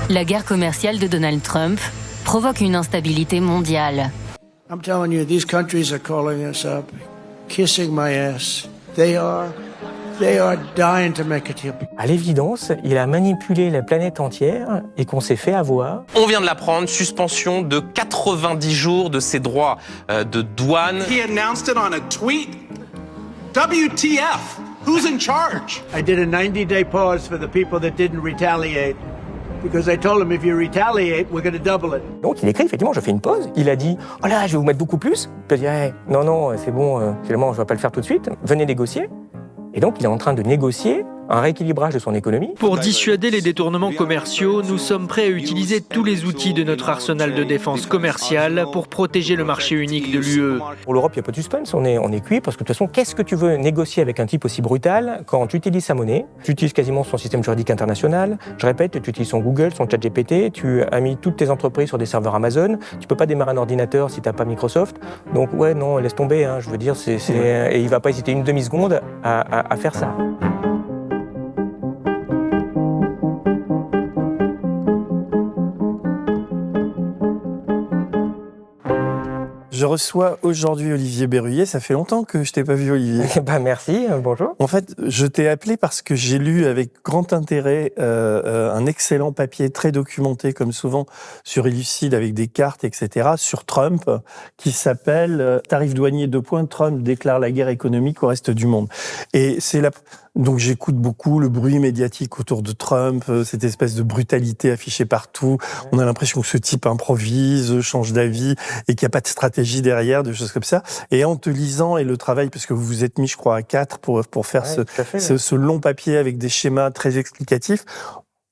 La guerre commerciale de Donald Trump provoque une instabilité mondiale. I'm telling you, these countries are calling us up, kissing my ass. They are dying to make it here. À l'évidence, il a manipulé la planète entière et qu'on s'est fait avoir. On vient de l'apprendre, suspension de 90 jours de ses droits de douane. He announced it on a tweet. WTF? Who's in charge? I did a 90-day pause for the people that didn't retaliate. Because I told him, if you retaliate, we're going to double it. Donc il écrit, effectivement, je fais une pause. Il a dit, oh là, je vais vous mettre beaucoup plus. Puis il a dit, hey, non, c'est bon, finalement, je ne vais pas le faire tout de suite. Venez négocier. Et donc il est en train de négocier un rééquilibrage de son économie. Pour dissuader les détournements commerciaux, nous sommes prêts à utiliser tous les outils de notre arsenal de défense commerciale pour protéger le marché unique de l'UE. Pour l'Europe, il n'y a pas de suspense, on est cuit, parce que de toute façon, qu'est-ce que tu veux négocier avec un type aussi brutal quand tu utilises sa monnaie, tu utilises quasiment son système juridique international, je répète, tu utilises son Google, son ChatGPT, tu as mis toutes tes entreprises sur des serveurs Amazon, tu peux pas démarrer un ordinateur si tu n'as pas Microsoft, donc ouais, non, laisse tomber, hein, je veux dire, et il va pas hésiter une demi-seconde à faire ça. Je reçois aujourd'hui Olivier Berruyer. Ça fait longtemps que je t'ai pas vu, Olivier. Merci, bonjour. En fait, je t'ai appelé parce que j'ai lu avec grand intérêt un excellent papier très documenté, comme souvent, sur Illucide, avec des cartes, etc., sur Trump, qui s'appelle « Tarif douanier : Trump déclare la guerre économique au reste du monde ». Et c'est donc j'écoute beaucoup le bruit médiatique autour de Trump, cette espèce de brutalité affichée partout. On a l'impression que ce type improvise, change d'avis et qu'il n'y a pas de stratégie derrière, des choses comme ça. Et en te lisant, et le travail, parce que vous vous êtes mis, je crois, à 4 pour faire ce long papier avec des schémas très explicatifs,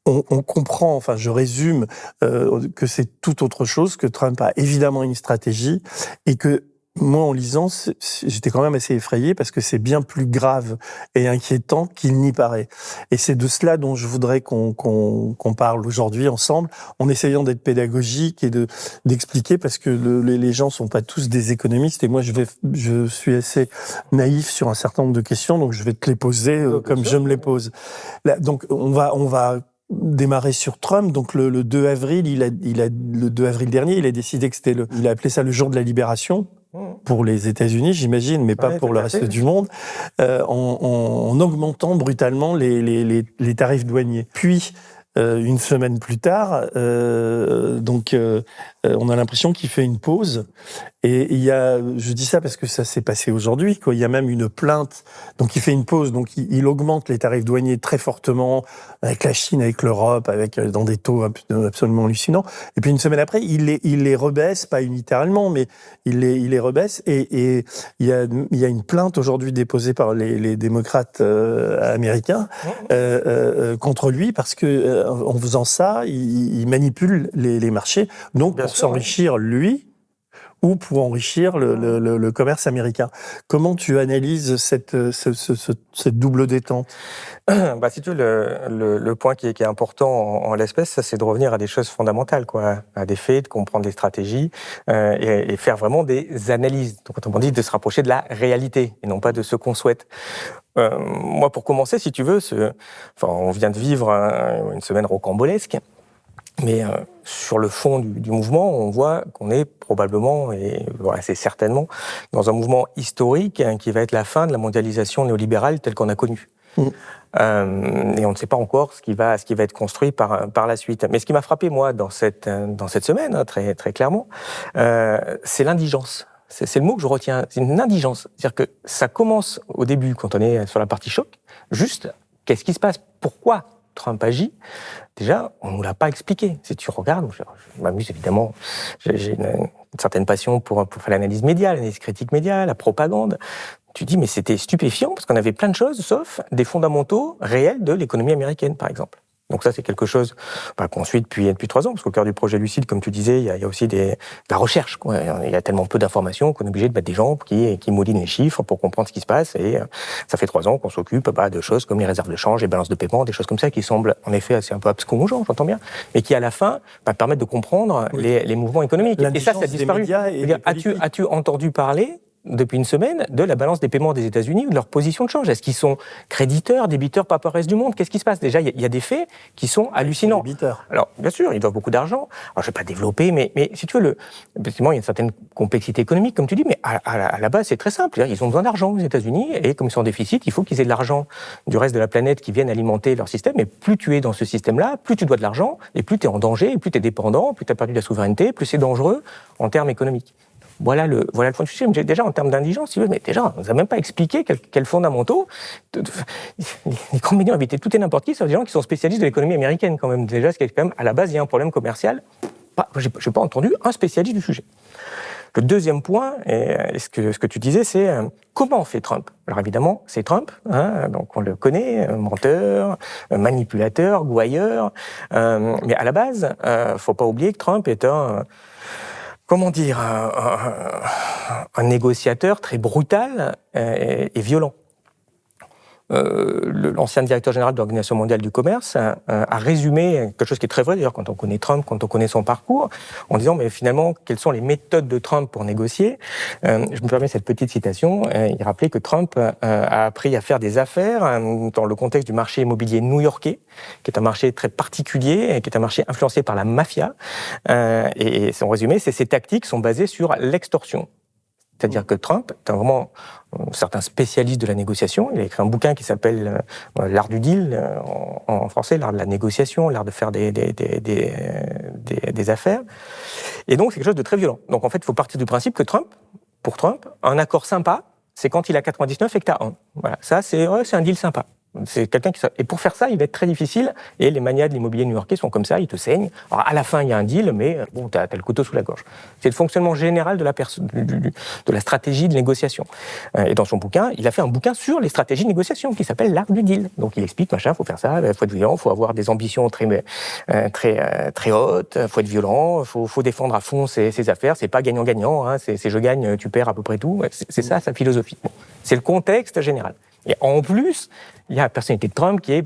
on comprend, enfin je résume, que c'est tout autre chose, que Trump a évidemment une stratégie et que moi, en lisant, j'étais quand même assez effrayé parce que c'est bien plus grave et inquiétant qu'il n'y paraît. Et c'est de cela dont je voudrais qu'on parle aujourd'hui ensemble, en essayant d'être pédagogique et d'expliquer, parce que les gens sont pas tous des économistes et moi je suis assez naïf sur un certain nombre de questions, donc je vais te les poser comme je me les pose. Là, donc on va démarrer sur Trump. Donc le 2 avril, le 2 avril dernier, il a décidé que il a appelé ça le jour de la libération. Pour les États-Unis, j'imagine, mais pas pour le reste du monde, en augmentant brutalement les tarifs douaniers. Puis, une semaine plus tard, on a l'impression qu'il fait une pause. Et je dis ça parce que ça s'est passé aujourd'hui, quoi. Il y a même une plainte. Donc il fait une pause, donc il augmente les tarifs douaniers très fortement avec la Chine, avec l'Europe, dans des taux absolument hallucinants. Et puis une semaine après, il les rebaisse, pas unilatéralement, mais il les rebaisse. Et il y a une plainte aujourd'hui déposée par les démocrates américains contre lui parce que en faisant ça, il manipule les marchés, donc pour s'enrichir lui ou pour enrichir le commerce américain. Comment tu analyses cette double détente ? Si tu veux, le point qui est important en l'espèce, ça, c'est de revenir à des choses fondamentales, quoi, à des faits, de comprendre des stratégies et faire vraiment des analyses. Donc, autrement dit, de se rapprocher de la réalité et non pas de ce qu'on souhaite. Moi, pour commencer, si tu veux, on vient de vivre une semaine rocambolesque. Mais sur le fond du mouvement, on voit qu'on est probablement, et assez certainement, dans un mouvement historique qui va être la fin de la mondialisation néolibérale telle qu'on a connue. Et on ne sait pas encore ce qui va être construit par la suite. Mais ce qui m'a frappé, moi, dans cette semaine, très, très clairement, c'est l'indigence. C'est le mot que je retiens, c'est une indigence. C'est-à-dire que ça commence au début, quand on est sur la partie choc, juste, qu'est-ce qui se passe ? Pourquoi Trump agit? Déjà, on ne nous l'a pas expliqué. Si tu regardes, je m'amuse évidemment, j'ai une certaine passion pour faire l'analyse média, l'analyse critique média, la propagande. Tu dis, mais c'était stupéfiant, parce qu'on avait plein de choses, sauf des fondamentaux réels de l'économie américaine, par exemple. Donc ça, c'est quelque chose qu'on suit depuis 3 ans, parce qu'au cœur du projet Lucide, comme tu disais, il y a aussi de la recherche, quoi. Il y a tellement peu d'informations qu'on est obligé de mettre des gens qui moulinent les chiffres pour comprendre ce qui se passe. Et ça fait 3 ans qu'on s'occupe de choses comme les réserves de change, les balances de paiement, des choses comme ça qui semblent en effet assez un peu abscons aux gens, j'entends bien, mais qui à la fin permettent de comprendre les mouvements économiques. Et ça a disparu. As-tu entendu parler depuis une semaine, de la balance des paiements des États-Unis ou de leur position de change. Est-ce qu'ils sont créditeurs, débiteurs par rapport au reste du monde? Qu'est-ce qui se passe? Déjà, il y a des faits qui sont hallucinants. Débiteurs. Alors, bien sûr, ils doivent beaucoup d'argent. Alors, je ne vais pas développer, mais si tu veux, effectivement, il y a une certaine complexité économique, comme tu dis, mais à la base, c'est très simple. Ils ont besoin d'argent aux États-Unis, et comme ils sont en déficit, il faut qu'ils aient de l'argent du reste de la planète qui vienne alimenter leur système. Et plus tu es dans ce système-là, plus tu dois de l'argent, et plus tu es en danger, et plus tu es dépendant, plus tu as perdu de la souveraineté, plus c'est dangereux en termes économiques. Voilà le point de vue. Déjà, en termes d'indigence, si vous voulez, mais déjà, on ne nous a même pas expliqué quels fondamentaux. Les grands médias ont invité tout et n'importe qui, ce sont des gens qui sont spécialistes de l'économie américaine, quand même. Déjà, ce qui est quand même, à la base, il y a un problème commercial. Je n'ai pas entendu un spécialiste du sujet. Le deuxième point, et ce que tu disais, c'est comment fait Trump? Alors évidemment, c'est Trump, donc on le connaît, menteur, manipulateur, gouailleur. Mais à la base, faut pas oublier que Trump est un négociateur très brutal et violent. L'ancien directeur général de l'Organisation mondiale du commerce a résumé quelque chose qui est très vrai, d'ailleurs, quand on connaît Trump, quand on connaît son parcours, en disant, mais finalement, quelles sont les méthodes de Trump pour négocier? Je me permets cette petite citation. Il rappelait que Trump a appris à faire des affaires dans le contexte du marché immobilier new-yorkais, qui est un marché très particulier, qui est un marché influencé par la mafia. Et son résumé, c'est ces tactiques sont basées sur l'extorsion. C'est-à-dire que Trump est vraiment un certain spécialiste de la négociation. Il a écrit un bouquin qui s'appelle L'art du deal, en français, l'art de la négociation, l'art de faire des affaires. Et donc, c'est quelque chose de très violent. Donc, en fait, il faut partir du principe que pour Trump, un accord sympa, c'est quand il a 99 et que tu as 1. Voilà. Ça, c'est un deal sympa. C'est quelqu'un qui... Et pour faire ça, il va être très difficile. Et les manias de l'immobilier new-yorkais sont comme ça, ils te saignent. Alors, à la fin, il y a un deal, mais bon, t'as le couteau sous la gorge. C'est le fonctionnement général de la stratégie de négociation. Et dans son bouquin, il a fait un bouquin sur les stratégies de négociation qui s'appelle l'art du deal. Donc, il explique, faut faire ça, faut être violent, faut avoir des ambitions très hautes, faut être violent, faut défendre à fond ses affaires. C'est pas gagnant-gagnant, c'est je gagne, tu perds à peu près tout. C'est ça, sa philosophie. Bon. C'est le contexte général. Et en plus, il y a la personnalité de Trump qui est,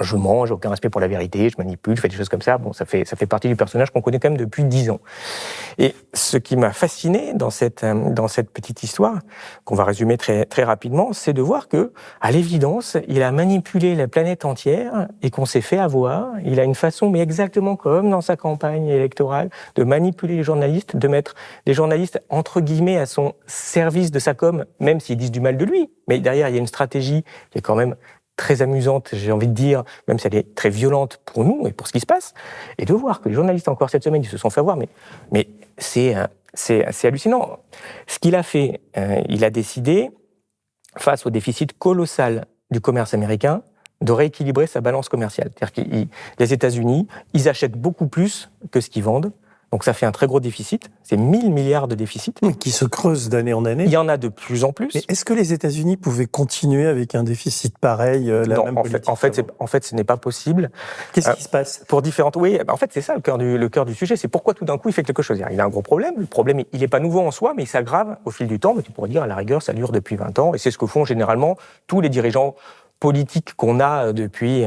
je mens, j'ai aucun respect pour la vérité, je manipule, je fais des choses comme ça. Bon, ça fait partie du personnage qu'on connaît quand même depuis 10 ans. Et ce qui m'a fasciné dans cette petite histoire, qu'on va résumer très, très rapidement, c'est de voir que, à l'évidence, il a manipulé la planète entière et qu'on s'est fait avoir. Il a une façon, mais exactement comme dans sa campagne électorale, de manipuler les journalistes, de mettre les journalistes, entre guillemets, à son service de sa com, même s'ils disent du mal de lui. Mais derrière, il y a une stratégie qui est quand même très amusante, j'ai envie de dire, même si elle est très violente pour nous et pour ce qui se passe, et de voir que les journalistes, encore cette semaine, ils se sont fait avoir, mais c'est hallucinant. Ce qu'il a fait, il a décidé, face au déficit colossal du commerce américain, de rééquilibrer sa balance commerciale. C'est-à-dire que les États-Unis, ils achètent beaucoup plus que ce qu'ils vendent. Donc ça fait un très gros déficit, c'est 1000 milliards de déficit. Qui se creuse d'année en année. Il y en a de plus en plus. Mais est-ce que les États-Unis pouvaient continuer avec un déficit pareil, Non, en fait, ce n'est pas possible. Qu'est-ce qui se passe? Pour différentes... Oui, en fait, c'est ça le cœur du sujet, c'est pourquoi tout d'un coup il fait quelque chose. Il a un gros problème, le problème, il n'est pas nouveau en soi, mais il s'aggrave au fil du temps. Mais tu pourrais dire, à la rigueur, ça dure depuis 20 ans, et c'est ce que font généralement tous les dirigeants politiques qu'on a depuis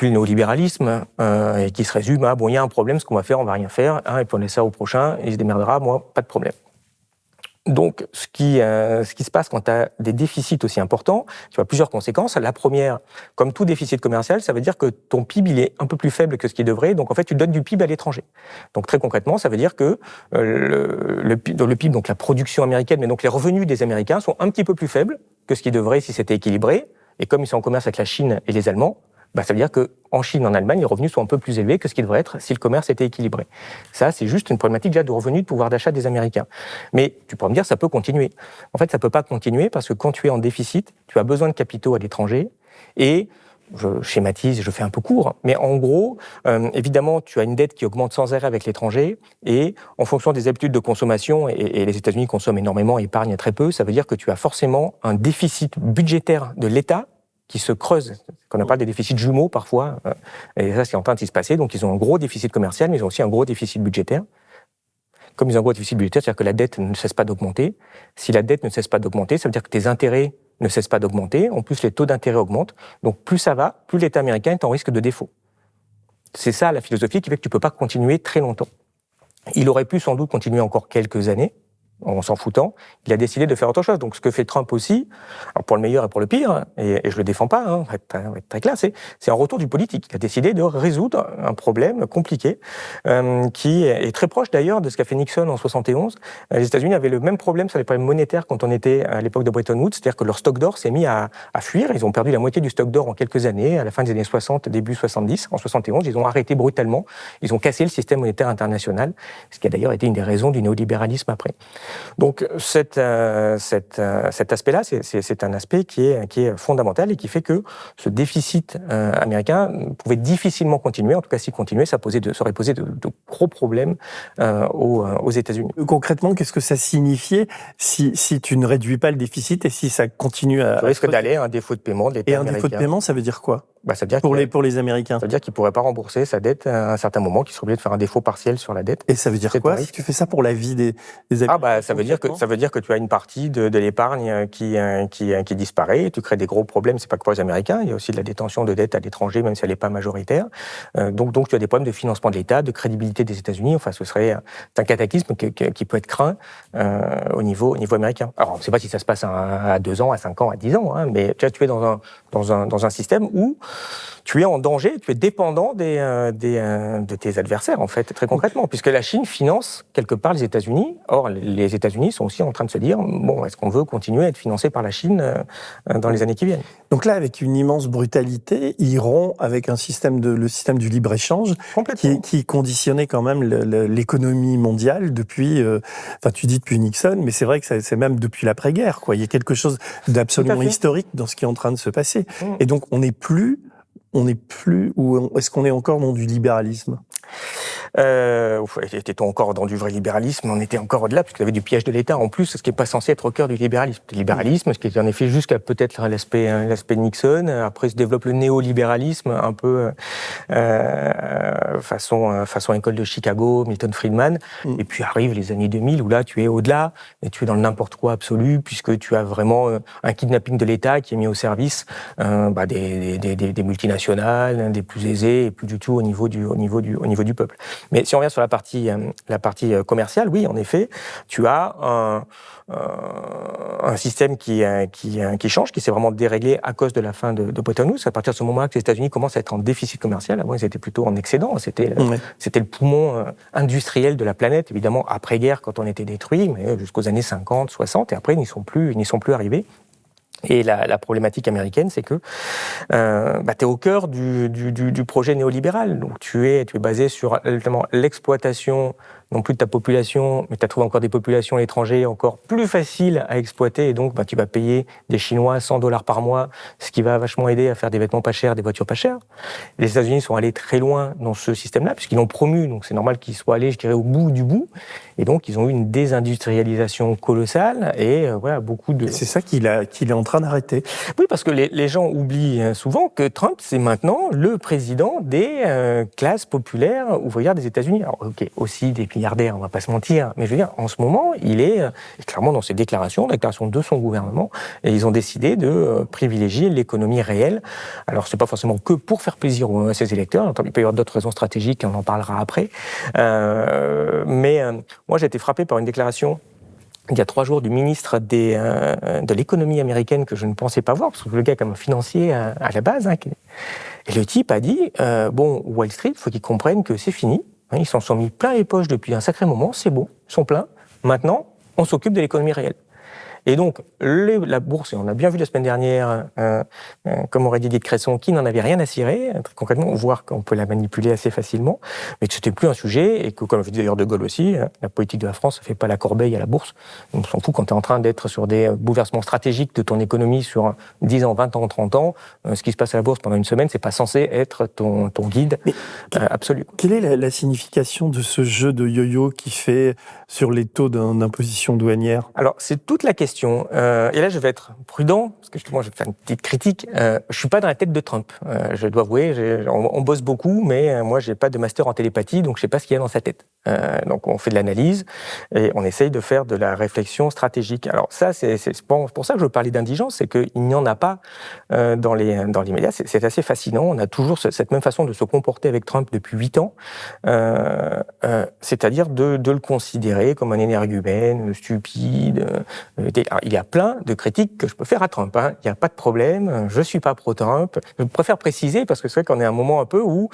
le néolibéralisme, et qui se résume à, il y a un problème, ce qu'on va faire, on va rien faire, et puis on laisse ça au prochain, il se démerdera, moi, pas de problème. Donc, ce qui se passe quand tu as des déficits aussi importants, tu as plusieurs conséquences. La première, comme tout déficit commercial, ça veut dire que ton PIB, il est un peu plus faible que ce qu'il devrait, donc en fait, tu donnes du PIB à l'étranger. Donc, très concrètement, ça veut dire que le PIB, donc la production américaine, mais donc les revenus des Américains sont un petit peu plus faibles que ce qu'ils devraient si c'était équilibré, et comme ils sont en commerce avec la Chine et les Allemands, ça veut dire qu'en Chine, en Allemagne, les revenus sont un peu plus élevés que ce qu'ils devraient être si le commerce était équilibré. Ça, c'est juste une problématique déjà de revenus, de pouvoir d'achat des Américains. Mais tu pourrais me dire, ça peut continuer. En fait, ça peut pas continuer parce que quand tu es en déficit, tu as besoin de capitaux à l'étranger et, je schématise, je fais un peu court, mais en gros, évidemment, tu as une dette qui augmente sans arrêt avec l'étranger et en fonction des habitudes de consommation, et les États-Unis consomment énormément et épargnent très peu, ça veut dire que tu as forcément un déficit budgétaire de l'État qui se creuse, qu'on appelle des déficits jumeaux parfois, et ça c'est en train de se passer, donc ils ont un gros déficit commercial, mais ils ont aussi un gros déficit budgétaire. Comme ils ont un gros déficit budgétaire, c'est-à-dire que la dette ne cesse pas d'augmenter. Si la dette ne cesse pas d'augmenter, ça veut dire que tes intérêts ne cessent pas d'augmenter, en plus les taux d'intérêt augmentent, donc plus ça va, plus l'État américain est en risque de défaut. C'est ça la philosophie qui fait que tu ne peux pas continuer très longtemps. Il aurait pu sans doute continuer encore quelques années, en s'en foutant, il a décidé de faire autre chose. Donc ce que fait Trump aussi, alors pour le meilleur et pour le pire, et je le défends pas, on va être très clair, c'est un retour du politique. Il a décidé de résoudre un problème compliqué, qui est très proche d'ailleurs de ce qu'a fait Nixon en 71. Les États-Unis avaient le même problème sur les problèmes monétaires quand on était à l'époque de Bretton Woods, c'est-à-dire que leur stock d'or s'est mis à fuir. Ils ont perdu la moitié du stock d'or en quelques années, à la fin des années 60, début 70. En 71, ils ont arrêté brutalement. Ils ont cassé le système monétaire international, ce qui a d'ailleurs été une des raisons du néolibéralisme après. Donc cet aspect-là, c'est un aspect qui est fondamental et qui fait que ce déficit américain pouvait difficilement continuer. En tout cas, s'il continuait, ça aurait posé de gros problèmes aux États-Unis. Concrètement, qu'est-ce que ça signifiait si tu ne réduis pas le déficit et si ça continue à... Tu risques d'aller à un défaut de paiement de l'État américain. Et un défaut de paiement, ça veut dire quoi ? Ça veut dire pour les Américains. Ça veut dire qu'ils ne pourraient pas rembourser sa dette à un certain moment, qu'ils seraient obligés de faire un défaut partiel sur la dette. Et ça veut dire quoi si tu fais ça pour la vie des Américains? Ça veut dire que tu as une partie de l'épargne qui disparaît. Tu crées des gros problèmes. C'est pas que pour les Américains. Il y a aussi de la détention de dette à l'étranger, même si elle n'est pas majoritaire. Donc tu as des problèmes de financement de l'État, de crédibilité des États-Unis. Enfin, c'est un cataclysme qui peut être craint au niveau américain. Alors on ne sait pas si ça se passe à 2 ans, à 5 ans, à 10 ans, mais tu es dans un système où tu es en danger, tu es dépendant de tes adversaires, en fait, très concrètement, puisque la Chine finance quelque part les États-Unis. Or, les États-Unis sont aussi en train de se dire, est-ce qu'on veut continuer à être financé par la Chine dans les années qui viennent ? Donc là, avec une immense brutalité, ils rompent avec le système du libre-échange qui conditionnait quand même l'économie mondiale depuis, tu dis depuis Nixon, mais c'est vrai que c'est même depuis l'après-guerre, quoi. Il y a quelque chose d'absolument historique dans ce qui est en train de se passer. Et donc, on n'est plus, ou est-ce qu'on est encore dans du libéralisme ? Était-on encore dans du vrai libéralisme ? On était encore au-delà, parce qu'il y avait du piège de l'État en plus, ce qui n'est pas censé être au cœur du libéralisme. Le libéralisme, ce qui est en effet jusqu'à peut-être l'aspect Nixon. Après se développe le néolibéralisme, un peu façon école de Chicago, Milton Friedman. Et puis arrivent les années 2000, où là tu es au-delà, et tu es dans le n'importe quoi absolu, puisque tu as vraiment un kidnapping de l'État qui est mis au service des multinationales, des plus aisés, et plus du tout au niveau du peuple. Mais si on revient sur la partie commerciale, oui, en effet, tu as un système qui change, qui s'est vraiment déréglé à cause de la fin de Bretton Woods. À partir de ce moment-là que les États-Unis commencent à être en déficit commercial. Avant, ils étaient plutôt en excédent. C'était le poumon industriel de la planète, évidemment, après-guerre, quand on était détruit, mais jusqu'aux années 50, 60, et après, ils n'y sont plus arrivés. Et la problématique américaine, c'est que tu es au cœur du projet néolibéral. Donc tu es basé sur l'exploitation non plus de ta population, mais tu as trouvé encore des populations à l'étranger encore plus faciles à exploiter, et donc tu vas payer des Chinois $100 par mois, ce qui va vachement aider à faire des vêtements pas chers, des voitures pas chères. Les États-Unis sont allés très loin dans ce système-là, puisqu'ils l'ont promu, donc c'est normal qu'ils soient allés, je dirais, au bout du bout, et donc ils ont eu une désindustrialisation colossale, et beaucoup de... Et c'est ça qu'il est en train d'arrêter. Oui, parce que les gens oublient souvent que Trump, c'est maintenant le président des classes populaires ouvrières des États-Unis. Alors, aussi des milliardaires, on va pas se mentir, mais je veux dire, en ce moment, il est clairement dans ses déclarations de son gouvernement, et ils ont décidé de privilégier l'économie réelle. Alors, c'est pas forcément que pour faire plaisir à ses électeurs, il peut y avoir d'autres raisons stratégiques, on en parlera après, mais moi, j'ai été frappé par une déclaration il y a 3 jours du ministre de l'économie américaine que je ne pensais pas voir, parce que le gars est comme un financier à la base, et le type a dit, Wall Street, il faut qu'ils comprennent que c'est fini, ils s'en sont mis plein les poches depuis un sacré moment, c'est bon, ils sont pleins, maintenant on s'occupe de l'économie réelle. Et donc, la bourse, et on a bien vu la semaine dernière, comme aurait dit Didier Cresson, qui n'en avait rien à cirer, très concrètement, voire qu'on peut la manipuler assez facilement, mais que c'était plus un sujet, et que, comme avait dit d'ailleurs De Gaulle aussi, la politique de la France ne fait pas la corbeille à la bourse. On s'en fout quand tu es en train d'être sur des bouleversements stratégiques de ton économie sur 10 ans, 20 ans, 30 ans. Ce qui se passe à la bourse pendant une semaine, c'est pas censé être ton guide absolu. Quelle est la signification de ce jeu de yo-yo qui fait sur les taux d'imposition douanière ? Alors, c'est toute la question. Et là, je vais être prudent, parce que justement, je vais faire une petite critique. Je suis pas dans la tête de Trump. Je dois avouer, on bosse beaucoup, mais moi, j'ai pas de master en télépathie, donc je sais pas ce qu'il y a dans sa tête. Donc, on fait de l'analyse et on essaye de faire de la réflexion stratégique. Alors ça, c'est pour ça que je parlais d'indigence, c'est qu'il n'y en a pas dans l'immédiat. C'est assez fascinant. On a toujours cette même façon de se comporter avec Trump Trump depuis 8 ans, c'est-à-dire de le considérer comme un énergumène, stupide. Alors, il y a plein de critiques que je peux faire à Trump, hein. Il n'y a pas de problème, je suis pas pro-Trump. Je préfère préciser parce que c'est vrai qu'on est à un moment un peu où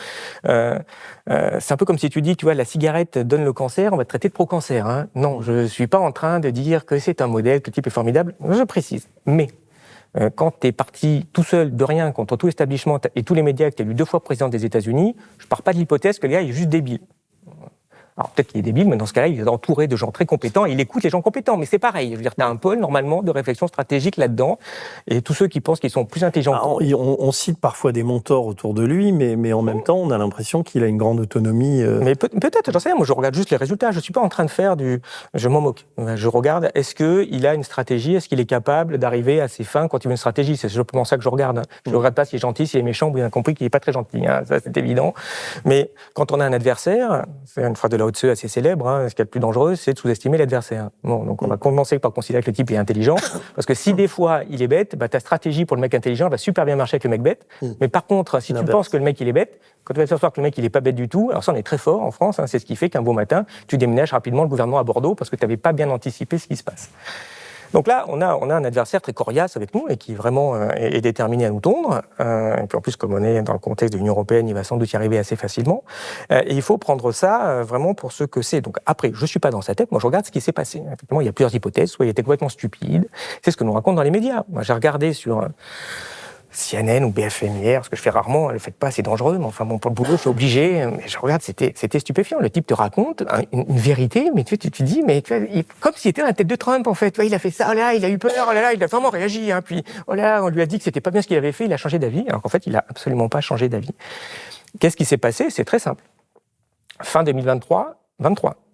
c'est un peu comme si tu dis, tu vois, la cigarette donne le cancer, on va te traiter de pro-cancer. Hein. Non, je suis pas en train de dire que c'est un modèle, que le type est formidable. Je précise. Mais quand tu es parti tout seul, de rien, contre tout l'établissement et tous les médias, que tu es élu 2 fois président des États-Unis, je pars pas de l'hypothèse que le gars est juste débile. Alors peut-être qu'il est débile, mais dans ce cas-là, il est entouré de gens très compétents et il écoute les gens compétents. Mais c'est pareil, je veux dire, tu as un pôle normalement de réflexion stratégique là-dedans. Et tous ceux qui pensent qu'ils sont plus intelligents. On cite parfois des mentors autour de lui, mais en même temps, on a l'impression qu'il a une grande autonomie. Mais peut-être, j'en sais rien. Moi, je regarde juste les résultats. Je suis pas en train de faire je m'en moque. Je regarde, est-ce qu'il a une stratégie? Est-ce qu'il est capable d'arriver à ses fins quand il veut une stratégie? C'est simplement ça que je regarde. Je ne regarde pas s'il est gentil, s'il est méchant, bien compris qu'il n'est pas très gentil. Hein. Ça, c'est évident. Mais quand on a un adversaire, c'est une phrase de Lao Tzu assez célèbre, hein, ce qui est le plus dangereux, c'est de sous-estimer l'adversaire. Bon, donc on va commencer par considérer que le type est intelligent, parce que si des fois il est bête, ta stratégie pour le mec intelligent va super bien marcher avec le mec bête. Mais par contre, si tu penses que le mec il est bête, quand tu vas t'apercevoir que le mec il est pas bête du tout, alors ça on est très fort en France, hein, c'est ce qui fait qu'un beau matin, tu déménages rapidement le gouvernement à Bordeaux parce que tu n'avais pas bien anticipé ce qui se passe. Donc là, on a un adversaire très coriace avec nous et qui vraiment est déterminé à nous tondre. Et puis en plus, comme on est dans le contexte de l'Union européenne, il va sans doute y arriver assez facilement. Et il faut prendre ça vraiment pour ce que c'est. Donc après, je suis pas dans sa tête. Moi, je regarde ce qui s'est passé. Effectivement, il y a plusieurs hypothèses. Soit il était complètement stupide. C'est ce que nous racontent dans les médias. Moi, j'ai regardé sur CNN ou BFM hier, ce que je fais rarement, le faites pas, c'est dangereux, mais enfin bon, pour le boulot, je suis obligé. Mais je regarde, c'était stupéfiant. Le type te raconte une vérité, mais tu te dis, mais tu vois, comme s'il était dans la tête de Trump, en fait. Tu vois, il a fait ça, oh là, il a eu peur, oh là, il a vraiment réagi. Hein, puis, oh là, on lui a dit que c'était pas bien ce qu'il avait fait, il a changé d'avis, alors qu'en fait, il a absolument pas changé d'avis. Qu'est-ce qui s'est passé? C'est très simple. Fin 2023, dans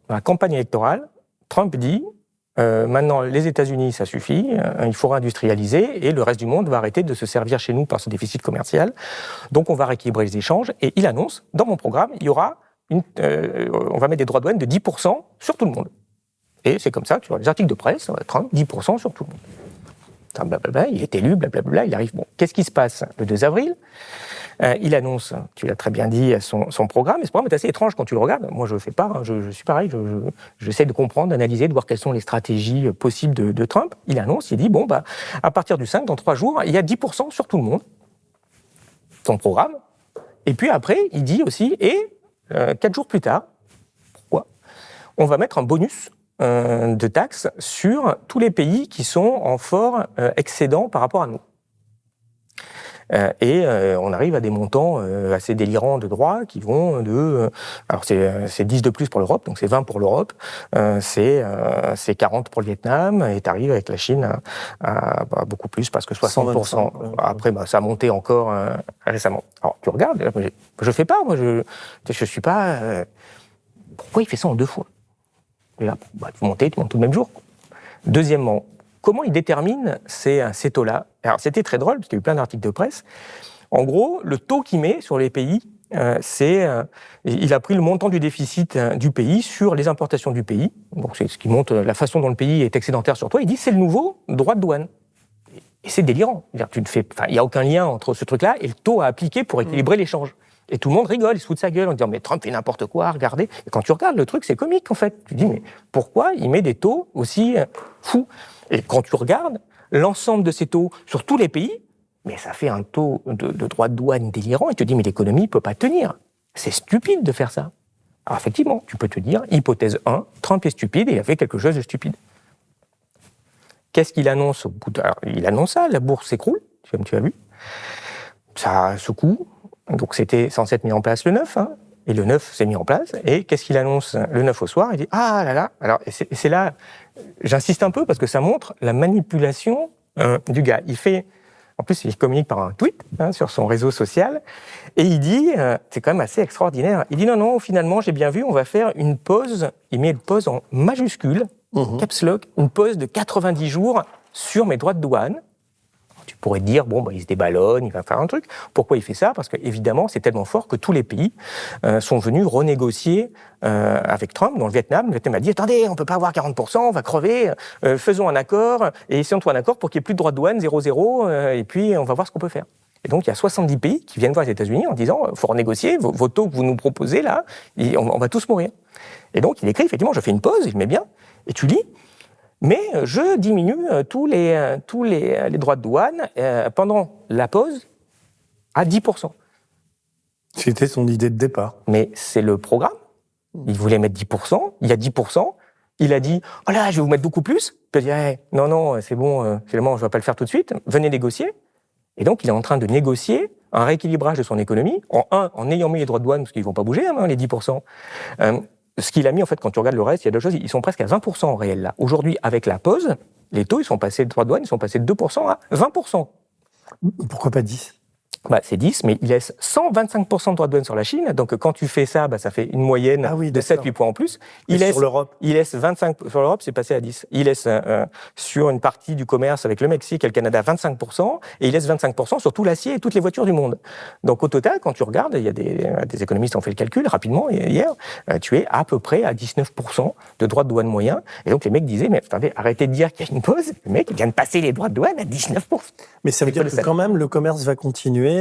la campagne électorale, Trump dit, maintenant, les États-Unis, ça suffit, il faut réindustrialiser et le reste du monde va arrêter de se servir chez nous par ce déficit commercial. Donc, on va rééquilibrer les échanges et il annonce, dans mon programme, il y aura on va mettre des droits de douane de 10% sur tout le monde. Et c'est comme ça, tu vois, les articles de presse, Trump, 10% sur tout le monde. Blablabla, il est élu, blablabla, il arrive. Bon, qu'est-ce qui se passe le 2 avril? Il annonce, tu l'as très bien dit, son programme. Et ce programme est assez étrange quand tu le regardes. Moi, je ne le fais pas. Hein, je suis pareil. J'essaie de comprendre, d'analyser, de voir quelles sont les stratégies possibles de Trump. Il annonce, il dit, bon, à partir du 5, dans 3 jours, il y a 10% sur tout le monde. Son programme. Et puis après, il dit aussi, 4 jours plus tard, pourquoi? On va mettre un bonus de taxes sur tous les pays qui sont en fort excédent par rapport à nous. On arrive à des montants assez délirants de droits qui vont de... alors c'est 10 de plus pour l'Europe, donc c'est 20 pour l'Europe, c'est 40 pour le Vietnam, et tu arrives avec la Chine à beaucoup plus, parce que 60%. 125, après, ça a monté encore récemment. Alors tu regardes, je fais pas, moi je suis pas... pourquoi il fait ça en 2 fois? Et là, tu montes tout le même jour. Deuxièmement, comment il détermine ces taux-là? Alors, c'était très drôle, parce qu'il y a eu plein d'articles de presse. En gros, le taux qu'il met sur les pays, il a pris le montant du déficit du pays sur les importations du pays. Donc, c'est ce qui montre la façon dont le pays est excédentaire sur toi. Il dit, c'est le nouveau droit de douane. Et c'est délirant. Il n'y a aucun lien entre ce truc-là et le taux à appliquer pour équilibrer l'échange. Et tout le monde rigole, il se fout de sa gueule en disant « Mais Trump fait n'importe quoi, regardez ». Et quand tu regardes le truc, c'est comique en fait. Tu te dis « Mais pourquoi il met des taux aussi fous ?» Et quand tu regardes l'ensemble de ces taux sur tous les pays, mais ça fait un taux de droit de douane délirant. Et tu te dis « Mais l'économie ne peut pas tenir. C'est stupide de faire ça. » Alors effectivement, tu peux te dire, hypothèse 1, Trump est stupide et il a fait quelque chose de stupide. Qu'est-ce qu'il annonce au bout de... Alors, il annonce ça, la bourse s'écroule, comme tu as vu. Ça secoue. Donc c'était censé être mis en place le 9, hein, et le 9 s'est mis en place. Et qu'est-ce qu'il annonce le 9 au soir? Il dit « Ah là là !» Alors c'est là, j'insiste un peu parce que ça montre la manipulation du gars. En plus, il communique par un tweet sur son réseau social, et il dit, c'est quand même assez extraordinaire, il dit « Non, finalement, j'ai bien vu, on va faire une pause », il met une pause en majuscule, caps lock, une pause de 90 jours sur mes droits de douane. Tu pourrais te dire, il se déballonne, il va faire un truc. Pourquoi il fait ça? Parce qu'évidemment, c'est tellement fort que tous les pays sont venus renégocier avec Trump. Dans le Vietnam a dit, attendez, on ne peut pas avoir 40%, on va crever, faisons un accord, et essayons de trouver un accord pour qu'il n'y ait plus de droits de douane, 0,0, et puis on va voir ce qu'on peut faire. Et donc, il y a 70 pays qui viennent voir les États-Unis en disant « faut renégocier, vos taux que vous nous proposez, là, on va tous mourir ». Et donc, il écrit, effectivement, je fais une pause, il met bien, et tu lis, mais je diminue tous les droits de douane pendant la pause à 10%. C'était son idée de départ. Mais c'est le programme. Il voulait mettre 10%, il y a 10%, il a dit « oh là, je vais vous mettre beaucoup plus ». Puis il a dit hey, « non, c'est bon, finalement, je ne vais pas le faire tout de suite, venez négocier ». Et donc, il est en train de négocier un rééquilibrage de son économie, en ayant mis les droits de douane, parce qu'ils ne vont pas bouger, les 10%. Ce qu'il a mis, en fait, quand tu regardes le reste, il y a deux choses, ils sont presque à 20% en réel, là. Aujourd'hui, avec la pause, les taux, ils sont passés de droits de douane, ils sont passés de 2% à 20%. Pourquoi pas 10 ? C'est 10, mais il laisse 125% de droits de douane sur la Chine. Donc, quand tu fais ça, ça fait une moyenne de 7-8 points en plus. Sur l'Europe ? Il laisse 25%. Sur l'Europe, c'est passé à 10. Il laisse sur une partie du commerce avec le Mexique et le Canada 25%, et il laisse 25% sur tout l'acier et toutes les voitures du monde. Donc, au total, quand tu regardes, il y a des économistes qui ont fait le calcul rapidement hier, tu es à peu près à 19% de droits de douane moyens. Et donc, les mecs disaient, mais attendez, arrêtez de dire qu'il y a une pause. Le mec, il vient de passer les droits de douane à 19%. Mais ça veut dire que quand même, le commerce va continuer,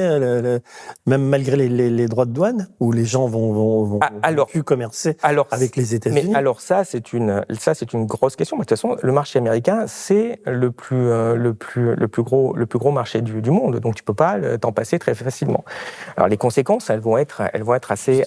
même malgré les droits de douane, où les gens vont plus commercer avec les États-Unis. Mais alors ça, c'est une grosse question. De toute façon, le marché américain, c'est le plus gros marché du monde. Donc tu peux pas t'en passer très facilement. Alors les conséquences, elles vont être assez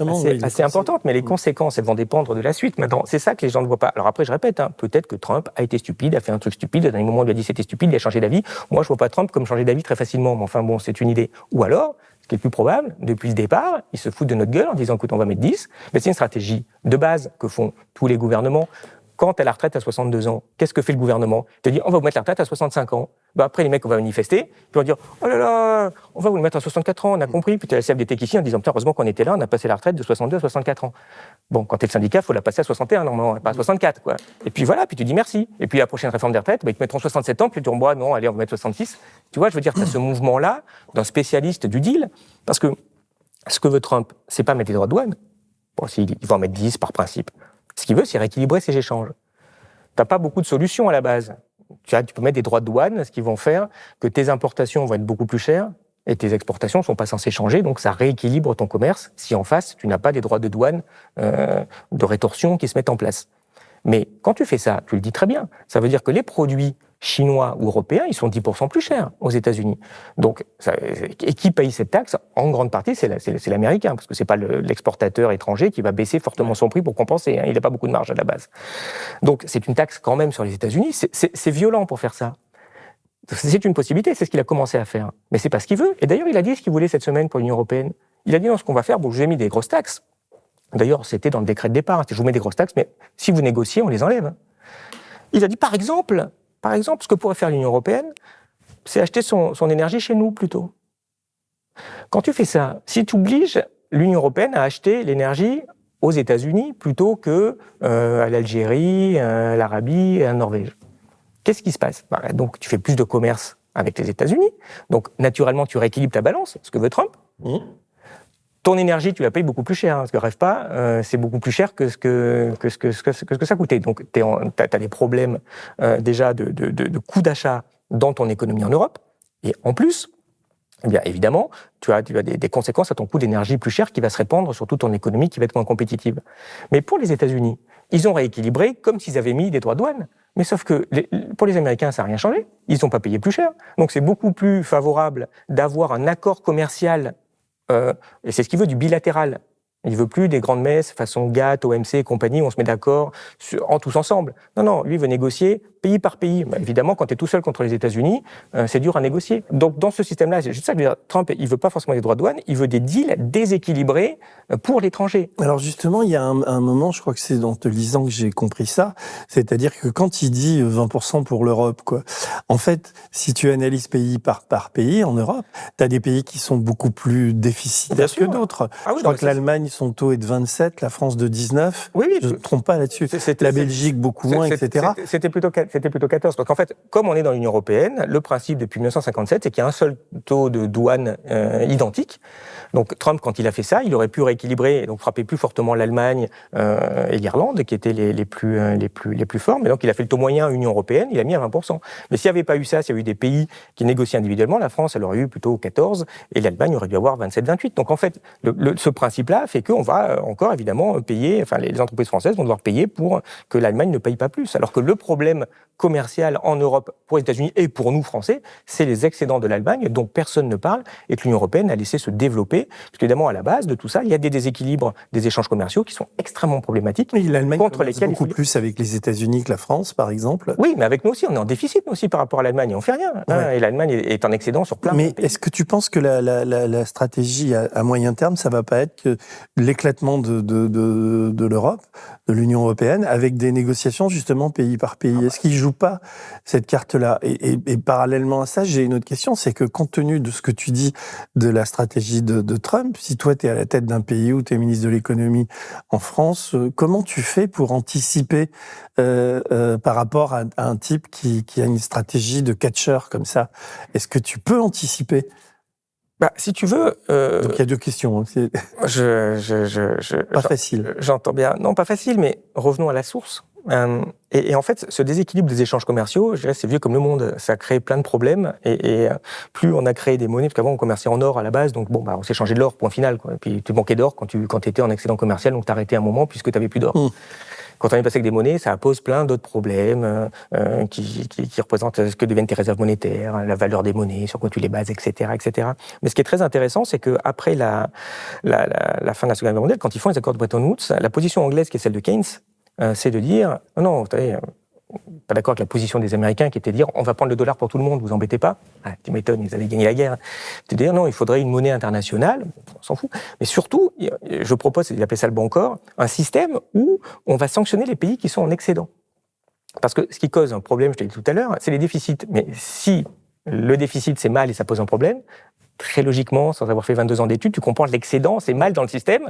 importantes. Mais les conséquences, elles vont dépendre de la suite. Maintenant, c'est ça que les gens ne voient pas. Alors après, je répète, peut-être que Trump a été stupide, a fait un truc stupide. Dans les moments où il a dit c'était stupide, il a changé d'avis. Moi, je vois pas Trump comme changer d'avis très facilement. Mais enfin bon, c'est une idée. Ou alors, ce qui est le plus probable, depuis le départ, ils se foutent de notre gueule en disant, écoute, on va mettre 10. Mais c'est une stratégie de base que font tous les gouvernements. Quand tu as la retraite à 62 ans, qu'est-ce que fait le gouvernement ? Il te dit, on va vous mettre la retraite à 65 ans. Après, les mecs, on va manifester, puis on va dire, oh là là, on va vous le mettre à 64 ans, on a compris. Puis tu as la CFDT qui ici en disant, putain, heureusement qu'on était là, on a passé la retraite de 62 à 64 ans. Bon, quand tu es le syndicat, il faut la passer à 61, normalement, pas à 64, quoi. Et puis voilà, puis tu dis merci. Et puis la prochaine réforme des retraites, ils te mettront 67 ans, puis tu dis, non, allez, on va mettre 66. Tu vois, je veux dire, tu as ce mouvement-là d'un spécialiste du deal, parce que ce que veut Trump, c'est pas mettre les droits de douane. Bon, il va en mettre 10 par principe. Ce qu'il veut, c'est rééquilibrer ses échanges. T'as pas beaucoup de solutions à la base. Tu peux mettre des droits de douane, ce qui vont faire que tes importations vont être beaucoup plus chères et tes exportations sont pas censées changer, donc ça rééquilibre ton commerce si en face, tu n'as pas des droits de douane de rétorsion qui se mettent en place. Mais quand tu fais ça, tu le dis très bien, ça veut dire que les produits chinois ou européens, ils sont 10% plus chers aux États-Unis. Donc, et qui paye cette taxe ? En grande partie, c'est l'Américain, parce que c'est pas l'exportateur étranger qui va baisser fortement son prix pour compenser. Il n'a pas beaucoup de marge à la base. Donc, c'est une taxe quand même sur les États-Unis. C'est violent pour faire ça. C'est une possibilité, c'est ce qu'il a commencé à faire. Mais c'est pas ce qu'il veut. Et d'ailleurs, il a dit ce qu'il voulait cette semaine pour l'Union européenne. Il a dit, non, ce qu'on va faire, je vous ai mis des grosses taxes. D'ailleurs, c'était dans le décret de départ. Je vous mets des grosses taxes, mais si vous négociez, on les enlève. Il a dit, par exemple, ce que pourrait faire l'Union européenne, c'est acheter son énergie chez nous, plutôt. Quand tu fais ça, si tu obliges l'Union européenne à acheter l'énergie aux États-Unis plutôt que à l'Algérie, à l'Arabie et à la Norvège, qu'est-ce qui se passe ? Donc, tu fais plus de commerce avec les États-Unis. Donc, naturellement, tu rééquilibres ta balance, ce que veut Trump. Ton énergie, tu la payes beaucoup plus cher, parce que rêve pas, c'est beaucoup plus cher que ce que ça coûtait. Donc, t'as des problèmes déjà de coût d'achat dans ton économie en Europe. Et en plus, eh bien évidemment, tu as des conséquences à ton coût d'énergie plus cher qui va se répandre sur toute ton économie qui va être moins compétitive. Mais pour les États-Unis, ils ont rééquilibré comme s'ils avaient mis des droits de douane. Mais sauf que pour les Américains, ça n'a rien changé. Ils n'ont pas payé plus cher. Donc, c'est beaucoup plus favorable d'avoir un accord commercial. Et c'est ce qu'il veut, du bilatéral. Il veut plus des grandes messes façon GATT, OMC et compagnie où on se met d'accord en tous ensemble. Non, lui il veut négocier pays par pays. Bah, évidemment, quand tu es tout seul contre les États-Unis, c'est dur à négocier. Donc dans ce système-là, c'est juste ça que je veux dire, Trump, il veut pas forcément des droits de douane, il veut des deals déséquilibrés pour l'étranger. Alors justement, il y a un moment, je crois que c'est en te lisant que j'ai compris ça, c'est-à-dire que quand il dit 20% pour l'Europe, quoi, en fait, si tu analyses pays par pays en Europe, tu as des pays qui sont beaucoup plus déficitaires que d'autres. Ah oui, je crois que l'Allemagne, son taux est de 27, la France de 19. Oui, Je ne me trompe pas là-dessus. La Belgique, beaucoup moins, etc. C'était plutôt 14. Donc en fait, comme on est dans l'Union européenne, le principe depuis 1957, c'est qu'il y a un seul taux de douane identique. Donc Trump, quand il a fait ça, il aurait pu rééquilibrer et donc frapper plus fortement l'Allemagne et l'Irlande, qui étaient les plus forts. Mais donc il a fait le taux moyen Union européenne, il a mis à 20%. Mais s'il n'y avait pas eu ça, s'il y avait eu des pays qui négocient individuellement, la France, elle aurait eu plutôt 14 et l'Allemagne aurait dû avoir 27-28. Donc en fait, ce principe-là fait qu'on va encore évidemment payer, enfin les entreprises françaises vont devoir payer pour que l'Allemagne ne paye pas plus. Alors que le problème commercial en Europe pour les États-Unis et pour nous Français, c'est les excédents de l'Allemagne dont personne ne parle et que l'Union européenne a laissé se développer. Parce qu'évidemment, à la base de tout ça, il y a des déséquilibres des échanges commerciaux qui sont extrêmement problématiques. Mais l'Allemagne contre lesquels beaucoup plus avec les États-Unis que la France, par exemple. Oui, mais avec nous aussi, on est en déficit nous aussi par rapport à l'Allemagne. On fait rien. Et l'Allemagne est en excédent sur plein de pays. Mais est-ce que tu penses que la stratégie à moyen terme, ça va pas être que l'éclatement de l'Europe, de l'Union européenne, avec des négociations justement pays par pays? Est-ce qu'ils jouent pas cette carte-là? Et parallèlement à ça, j'ai une autre question, c'est que compte tenu de ce que tu dis de la stratégie de Trump, si toi tu es à la tête d'un pays où tu es ministre de l'économie en France, comment tu fais pour anticiper par rapport à un type qui a une stratégie de catcheur comme ça? Est-ce que tu peux anticiper? Si tu veux... Donc il y a deux questions. C'est pas facile. J'entends bien. Non, pas facile, mais revenons à la source. Et en fait, ce déséquilibre des échanges commerciaux, je dirais, c'est vieux comme le monde. Ça a créé plein de problèmes. Et plus on a créé des monnaies, parce qu'avant on commerçait en or à la base, donc on s'échangeait de l'or, point final, quoi. Et puis tu manquais d'or quand tu étais en excédent commercial, donc t'arrêtais un moment puisque tu n'avais plus d'or. Quand on est passé avec des monnaies, ça pose plein d'autres problèmes qui représentent ce que deviennent tes réserves monétaires, la valeur des monnaies, sur quoi tu les bases, etc., etc. Mais ce qui est très intéressant, c'est qu'après la fin de la Seconde Guerre mondiale, quand ils font les accords de Bretton Woods, la position anglaise, qui est celle de Keynes, c'est de dire non, vous savez, pas d'accord avec la position des Américains qui était de dire on va prendre le dollar pour tout le monde, vous embêtez pas. Tu m'étonnes, ils avaient gagné la guerre. C'est de dire non, il faudrait une monnaie internationale, on s'en fout. Mais surtout, je propose, il appelait ça le Bancor, un système où on va sanctionner les pays qui sont en excédent. Parce que ce qui cause un problème, je te l'ai dit tout à l'heure, c'est les déficits. Mais si le déficit c'est mal et ça pose un problème, très logiquement, sans avoir fait 22 ans d'études, tu comprends que l'excédent, c'est mal dans le système,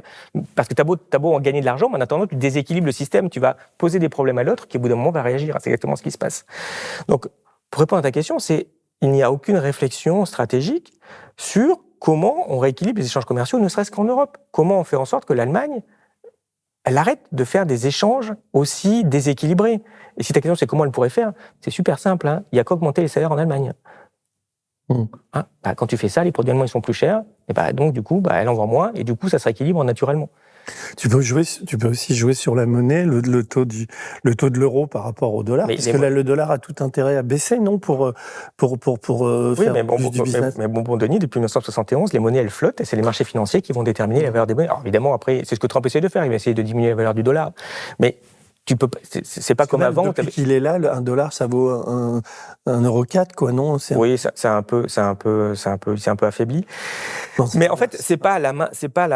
parce que t'as beau en gagner de l'argent, mais en attendant, tu déséquilibres le système, tu vas poser des problèmes à l'autre qui, au bout d'un moment, va réagir. C'est exactement ce qui se passe. Donc, pour répondre à ta question, il n'y a aucune réflexion stratégique sur comment on rééquilibre les échanges commerciaux, ne serait-ce qu'en Europe. Comment on fait en sorte que l'Allemagne, elle arrête de faire des échanges aussi déséquilibrés. Et si ta question, c'est comment elle pourrait faire, c'est super simple, hein. Il n'y a qu'augmenter les salaires en Allemagne. Quand tu fais ça, les produits allemands ils sont plus chers, et donc du coup, elle en vend moins, et du coup, ça se rééquilibre naturellement. Tu peux aussi jouer sur la monnaie, le taux de l'euro par rapport au dollar, parce que là, le dollar a tout intérêt à baisser, non, pour faire plus du business. Mais bon, Denis, depuis 1971, les monnaies elles flottent, et c'est les marchés financiers qui vont déterminer la valeur des monnaies. Alors évidemment, après, c'est ce que Trump essaie de faire, il va essayer de diminuer la valeur du dollar, mais tu peux, c'est pas comme avant. Depuis qu'il est là, un dollar, ça vaut 1,04 €, quoi, non? Oui, c'est un peu affaibli. Non, mais en fait, c'est pas à la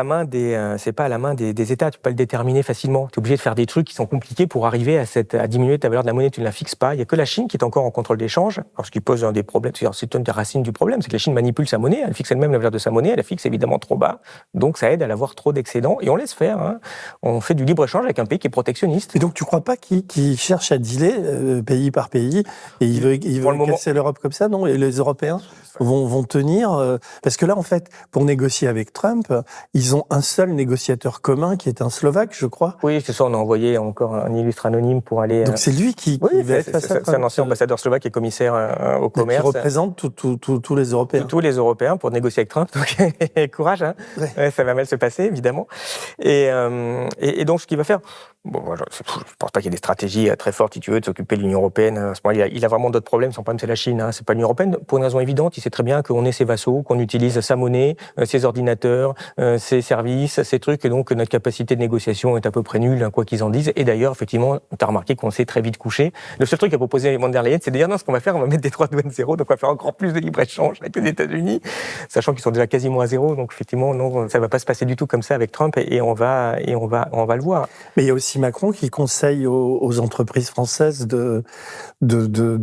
main des États. Tu peux pas le déterminer facilement. Tu es obligé de faire des trucs qui sont compliqués pour arriver à diminuer ta valeur de la monnaie. Tu ne la fixes pas. Il y a que la Chine qui est encore en contrôle d'échange. Alors, ce qui pose un des problèmes, c'est une des racines du problème, c'est que la Chine manipule sa monnaie. Elle fixe elle-même la valeur de sa monnaie. Elle la fixe évidemment trop bas. Donc, ça aide à avoir trop d'excédents. Et on laisse faire. Hein. On fait du libre-échange avec un pays qui est protectionniste. Et donc, tu crois pas qu'il cherche à dealer pays par pays et il veut casser l'Europe comme ça, non? Et les Européens vont tenir parce que là, en fait, pour négocier avec Trump, ils ont un seul négociateur commun qui est un Slovaque, je crois. Oui, c'est ça. On a envoyé encore un illustre anonyme pour aller. Donc c'est lui qui va être face à Trump. C'est un ancien ambassadeur slovaque et commissaire au commerce. Qui représente tous les Européens. Tous les Européens pour négocier avec Trump. Donc courage, hein. Ouais, ça va mal se passer, évidemment. Et donc ce qu'il va faire. Bon, moi, je pense pas qu'il y ait des stratégies très fortes, si tu veux, de s'occuper de l'Union européenne. À ce moment-là, il a vraiment d'autres problèmes. Son problème, c'est la Chine. Hein. C'est pas l'Union européenne. Pour une raison évidente, il sait très bien qu'on est ses vassaux, qu'on utilise sa monnaie, ses ordinateurs, ses services, ses trucs, et donc notre capacité de négociation est à peu près nulle, hein, quoi qu'ils en disent. Et d'ailleurs, effectivement, tu as remarqué qu'on s'est très vite couché. Le seul truc qu'a proposé von der Leyen, c'est de dire non, ce qu'on va faire, on va mettre des droits de douane zéro, donc on va faire encore plus de libre-échange avec les États-Unis, sachant qu'ils sont déjà quasiment à zéro. Donc effectivement, non, ça va pas se passer du tout comme ça avec Trump, et on va le voir. Mais il y a aussi Macron qui consacre conseille aux entreprises françaises d'arrêter de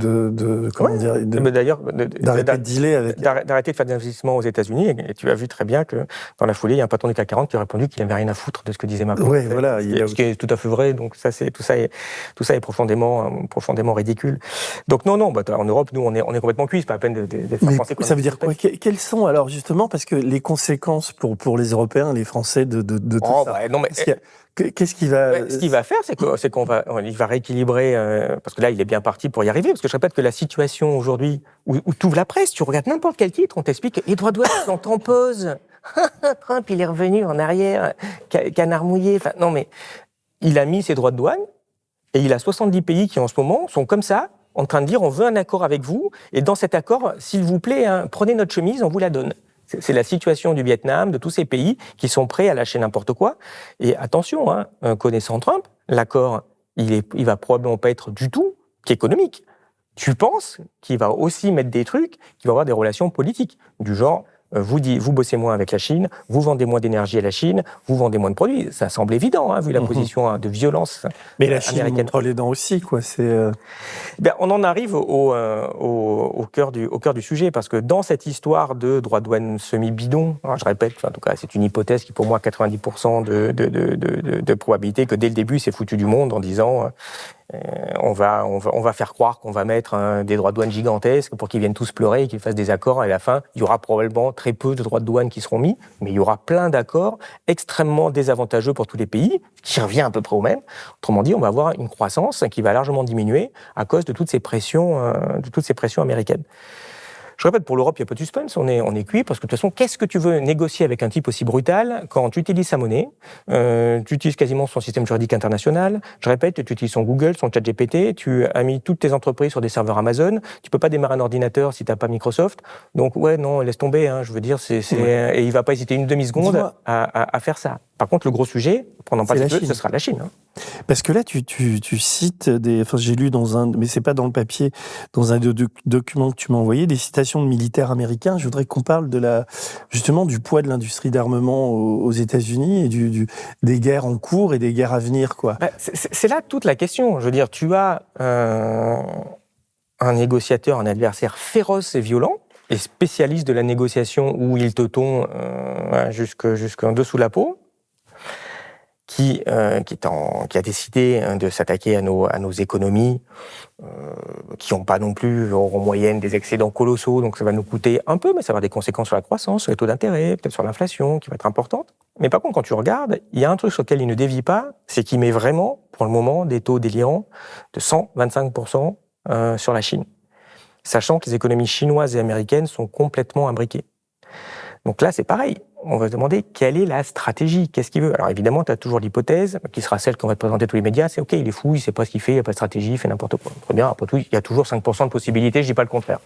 dealer avec... D'arrêter de faire des investissements aux États-Unis. Et tu as vu très bien que dans la foulée, il y a un patron du CAC 40 qui a répondu qu'il n'avait rien à foutre de ce que disait Macron. Oui, voilà. Ce qui est tout à fait vrai. Donc tout ça est profondément ridicule. Donc non, en Europe, nous, on est complètement cuits. C'est pas la peine de faire penser. Ça veut dire quoi? Quelles sont alors justement, parce que les conséquences pour les Européens, les Français de tout ça? Bah, non, mais qu'est-ce qu'il va... Ce qu'il va faire, c'est qu'on va rééquilibrer, parce que là, il est bien parti pour y arriver, parce que je répète que la situation aujourd'hui, où tu ouvres la presse, tu regardes n'importe quel titre, on t'explique les droits de douane sont en pause. Trump, il est revenu en arrière, canard mouillé. Enfin, non, mais il a mis ses droits de douane, et il a 70 pays qui, en ce moment, sont comme ça, en train de dire on veut un accord avec vous, et dans cet accord, s'il vous plaît, prenez notre chemise, on vous la donne. C'est la situation du Vietnam, de tous ces pays qui sont prêts à lâcher n'importe quoi. Et attention, connaissant Trump, l'accord, il va probablement pas être du tout qu'économique. Tu penses qu'il va aussi mettre des trucs qui vont avoir des relations politiques, du genre, vous bossez moins avec la Chine, vous vendez moins d'énergie à la Chine, vous vendez moins de produits. Ça semble évident, vu la position de violence mais la Chine américaine. montre les dents aussi, quoi. On en arrive au cœur du sujet, parce que dans cette histoire de droits de douane semi-bidon, je répète, en tout cas, c'est une hypothèse qui, pour moi, a 90% de probabilité que dès le début, c'est foutu du monde en disant... on va faire croire qu'on va mettre des droits de douane gigantesques pour qu'ils viennent tous pleurer et qu'ils fassent des accords. Et à la fin, il y aura probablement très peu de droits de douane qui seront mis, mais il y aura plein d'accords extrêmement désavantageux pour tous les pays, qui revient à peu près au même. Autrement dit, on va avoir une croissance qui va largement diminuer à cause de toutes ces pressions américaines. Je répète, pour l'Europe, il n'y a pas de suspense, on est cuit, parce que de toute façon, qu'est-ce que tu veux négocier avec un type aussi brutal quand tu utilises sa monnaie, tu utilises quasiment son système juridique international, je répète, tu utilises son Google, son ChatGPT, tu as mis toutes tes entreprises sur des serveurs Amazon, tu peux pas démarrer un ordinateur si tu n'as pas Microsoft, donc non, laisse tomber, je veux dire, et il va pas hésiter une demi-seconde à faire ça. Par contre, le gros sujet, pendant pas de peu, ce sera la Chine. Parce que là, tu cites j'ai lu mais c'est pas dans le papier, dans un document que tu m'as envoyé, des citations de militaires américains. Je voudrais qu'on parle justement du poids de l'industrie d'armement aux États-Unis et des guerres en cours et des guerres à venir, quoi. C'est là toute la question. Je veux dire, tu as un négociateur, un adversaire féroce et violent, et spécialiste de la négociation où il te tombe jusqu'en dessous de la peau, qui a décidé de s'attaquer à nos économies, qui n'ont pas non plus en moyenne des excédents colossaux, donc ça va nous coûter un peu, mais ça va avoir des conséquences sur la croissance, sur les taux d'intérêt, peut-être sur l'inflation, qui va être importante. Mais par contre, quand tu regardes, il y a un truc sur lequel il ne dévie pas, c'est qu'il met vraiment, pour le moment, des taux délirants de 125% sur la Chine, sachant que les économies chinoises et américaines sont complètement imbriquées. Donc là, c'est pareil. On va se demander quelle est la stratégie, qu'est-ce qu'il veut. Alors évidemment, tu as toujours l'hypothèse, qui sera celle qu'on va te présenter à tous les médias, c'est OK, il est fou, il sait pas ce qu'il fait, il n'y a pas de stratégie, il fait n'importe quoi. Très bien, après tout, il y a toujours 5% de possibilités, je dis pas le contraire.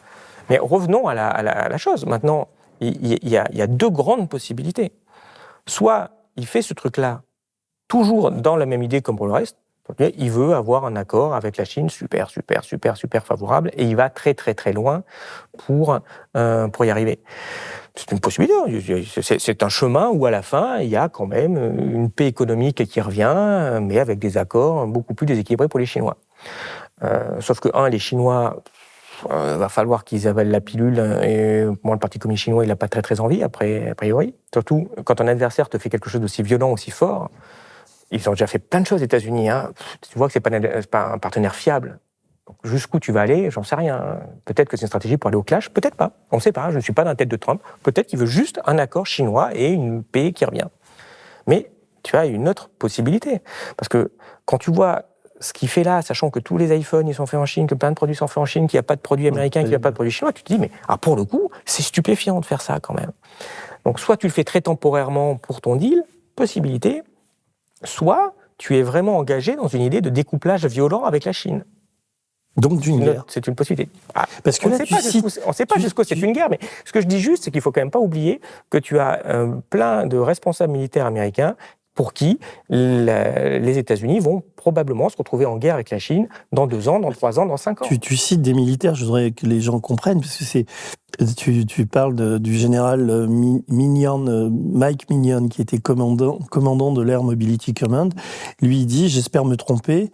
Mais revenons à la chose. Maintenant, il y a deux grandes possibilités. Soit il fait ce truc-là, toujours dans la même idée comme pour le reste, il veut avoir un accord avec la Chine super favorable, et il va très très très loin pour y arriver. C'est une possibilité, c'est un chemin où à la fin, il y a quand même une paix économique qui revient, mais avec des accords beaucoup plus déséquilibrés pour les Chinois. Sauf que, les Chinois, va falloir qu'ils avalent la pilule, et moi, le Parti communiste chinois, il n'a pas très très envie, a priori. Surtout, quand un adversaire te fait quelque chose d'aussi violent, aussi fort, ils ont déjà fait plein de choses aux États-Unis. Tu vois que c'est pas un partenaire fiable. Jusqu'où tu vas aller, j'en sais rien. Peut-être que c'est une stratégie pour aller au clash, peut-être pas. On ne sait pas, je ne suis pas dans la tête de Trump. Peut-être qu'il veut juste un accord chinois et une paix qui revient. Mais tu as une autre possibilité. Parce que quand tu vois ce qu'il fait là, sachant que tous les iPhones ils sont faits en Chine, que plein de produits sont faits en Chine, qu'il n'y a pas de produits américains, qu'il n'y a pas de produits chinois, tu te dis, mais pour le coup, c'est stupéfiant de faire ça quand même. Donc soit tu le fais très temporairement pour ton deal, possibilité, soit tu es vraiment engagé dans une idée de découplage violent avec la Chine. Donc d'une guerre. C'est une possibilité. Parce que on ne sait pas jusqu'où c'est une guerre, mais ce que je dis juste, c'est qu'il ne faut quand même pas oublier que tu as plein de responsables militaires américains pour qui les États-Unis vont probablement se retrouver en guerre avec la Chine dans 2 ans, dans 3 ans, dans 5 ans. Tu cites des militaires, je voudrais que les gens comprennent, parce que Tu parles du général Mike Minion, qui était commandant de l'Air Mobility Command. Lui, il dit « J'espère me tromper,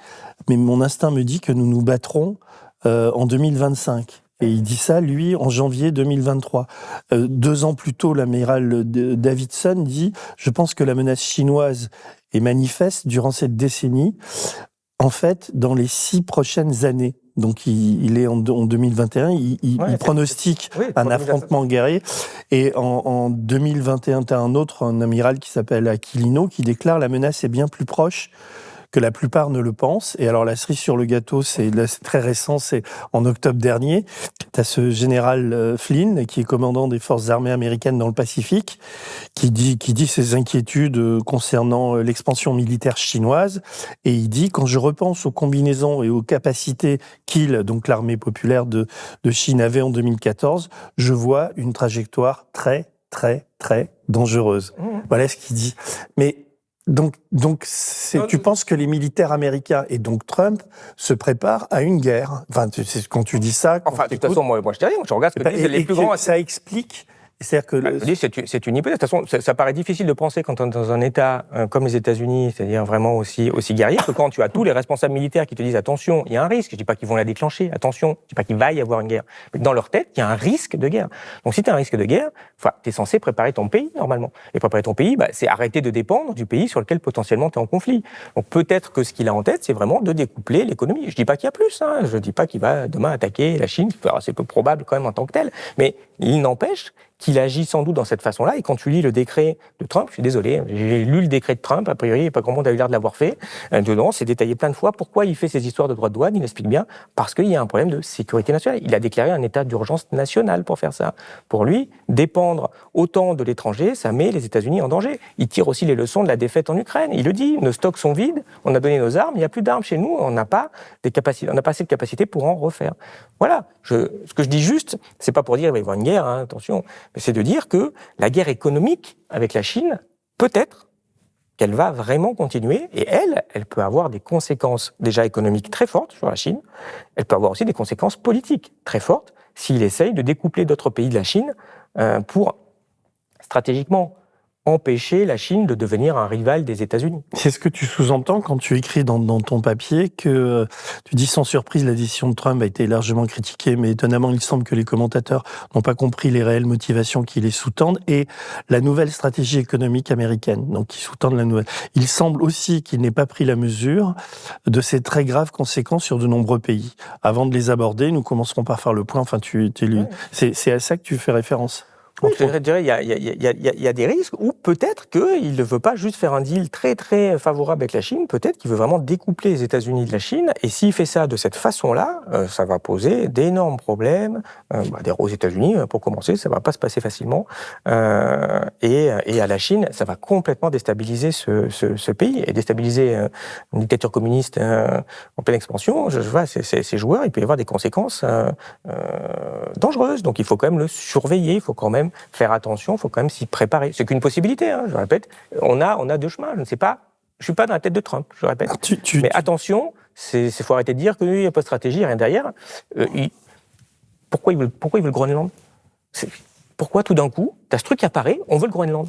mais mon instinct me dit que nous nous battrons en 2025 ». Et il dit ça, lui, en janvier 2023. 2 ans plus tôt, l'amiral Davidson dit « Je pense que la menace chinoise est manifeste durant cette décennie, en fait, dans les 6 prochaines années ». Donc, il est en 2021, il pronostique un affrontement guerrier. Et en 2021, tu as un amiral qui s'appelle Aquilino, qui déclare « La menace est bien plus proche que la plupart ne le pensent ». Et alors, la cerise sur le gâteau, c'est très récent, c'est en octobre dernier. Tu as ce général Flynn, qui est commandant des forces armées américaines dans le Pacifique, qui dit ses inquiétudes concernant l'expansion militaire chinoise. Et il dit « Quand je repense aux combinaisons et aux capacités donc l'armée populaire de Chine, avait en 2014, je vois une trajectoire très, très, très dangereuse. » Voilà ce qu'il dit. Mais donc tu penses que les militaires américains et donc Trump se préparent à une guerre. Enfin, quand tu dis ça... Enfin, de toute façon, moi je dis rien, je regarde ce que disent les plus grands... Ça explique... C'est-à-dire que c'est une hypothèse. De toute façon, ça paraît difficile de penser quand on est dans un État comme les États-Unis, c'est-à-dire vraiment aussi guerrier, que quand tu as tous les responsables militaires qui te disent attention, il y a un risque. Je dis pas qu'ils vont la déclencher. Attention, je dis pas qu'il va y avoir une guerre. Mais dans leur tête, il y a un risque de guerre. Donc si tu as un risque de guerre, tu es censé préparer ton pays normalement. Et préparer ton pays, c'est arrêter de dépendre du pays sur lequel potentiellement tu es en conflit. Donc peut-être que ce qu'il a en tête, c'est vraiment de découpler l'économie. Je dis pas qu'il y a plus. Je dis pas qu'il va demain attaquer la Chine. C'est peu probable quand même en tant que tel. Mais il n'empêche qu'il agit sans doute dans cette façon-là. Et quand tu lis le décret de Trump, je suis désolé, j'ai lu le décret de Trump, a priori, pas grand monde a eu l'air de l'avoir fait. Dedans, c'est détaillé plein de fois. Pourquoi il fait ces histoires de droits de douane? Il explique bien, parce qu'il y a un problème de sécurité nationale. Il a déclaré un état d'urgence nationale pour faire ça. Pour lui, dépendre autant de l'étranger, ça met les États-Unis en danger. Il tire aussi les leçons de la défaite en Ukraine. Il le dit, nos stocks sont vides, on a donné nos armes, il n'y a plus d'armes chez nous, on n'a pas assez de capacités pour en refaire. Voilà. Ce que je dis juste, c'est pas pour dire qu'il va y avoir une guerre, attention, mais c'est de dire que la guerre économique avec la Chine, peut-être qu'elle va vraiment continuer, et elle peut avoir des conséquences déjà économiques très fortes sur la Chine, elle peut avoir aussi des conséquences politiques très fortes s'il essaye de découpler d'autres pays de la Chine pour stratégiquement empêcher la Chine de devenir un rival des États-Unis. C'est ce que tu sous-entends quand tu écris dans ton papier que tu dis sans surprise la décision de Trump a été largement critiquée, mais étonnamment il semble que les commentateurs n'ont pas compris les réelles motivations qui les sous-tendent et la nouvelle stratégie économique américaine, donc qui sous-tendent la nouvelle. Il semble aussi qu'il n'ait pas pris la mesure de ces très graves conséquences sur de nombreux pays. Avant de les aborder, nous commencerons par faire le point. Enfin, c'est à ça que tu fais référence. Oui, je dirais il y a des risques, ou peut-être qu'il ne veut pas juste faire un deal très très favorable avec la Chine, peut-être qu'il veut vraiment découpler les États-Unis de la Chine, et s'il fait ça de cette façon-là, ça va poser d'énormes problèmes aux États-Unis, pour commencer, ça ne va pas se passer facilement, et à la Chine, ça va complètement déstabiliser ce pays, et déstabiliser une dictature communiste en pleine expansion, je vois ces joueurs, il peut y avoir des conséquences dangereuses, donc il faut quand même le surveiller, il faut quand même faire attention, il faut quand même s'y préparer. C'est qu'une possibilité, je répète. On a deux chemins. Je ne sais pas, je ne suis pas dans la tête de Trump, je répète. Mais attention, il faut arrêter de dire qu'il n'y a pas de stratégie, rien derrière. Pourquoi il veut le Groenland? Pourquoi tout d'un coup, tu as ce truc qui apparaît, on veut le Groenland?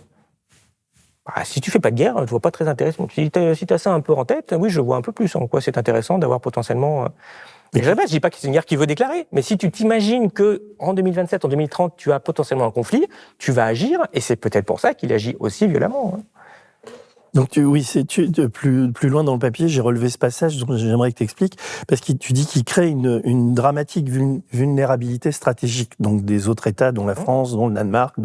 Si tu fais pas de guerre, je ne vois pas très intéressant. Si tu as ça un peu en tête, oui, je vois un peu plus en quoi c'est intéressant d'avoir potentiellement... Et je répète, je dis pas que c'est une guerre qu'il veut déclarer, mais si tu t'imagines que en 2027, en 2030, tu as potentiellement un conflit, tu vas agir, et c'est peut-être pour ça qu'il agit aussi violemment. Donc plus loin dans le papier, j'ai relevé ce passage dont j'aimerais que tu expliques, parce que tu dis qu'il crée une dramatique vulnérabilité stratégique, donc des autres États, dont la France, dont le Danemark,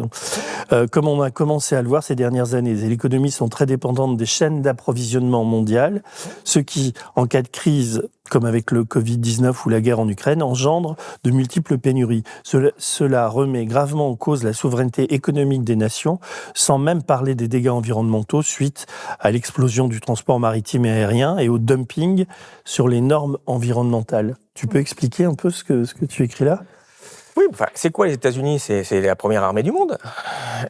comme on a commencé à le voir ces dernières années. Les économies sont très dépendantes des chaînes d'approvisionnement mondiales, ce qui, en cas de crise, comme avec le Covid-19 ou la guerre en Ukraine, engendre de multiples pénuries. Cela remet gravement en cause la souveraineté économique des nations, sans même parler des dégâts environnementaux suite à l'explosion du transport maritime et aérien et au dumping sur les normes environnementales. Tu peux expliquer un peu ce que tu écris là ? Oui, enfin, c'est quoi les États-Unis ? C'est la première armée du monde.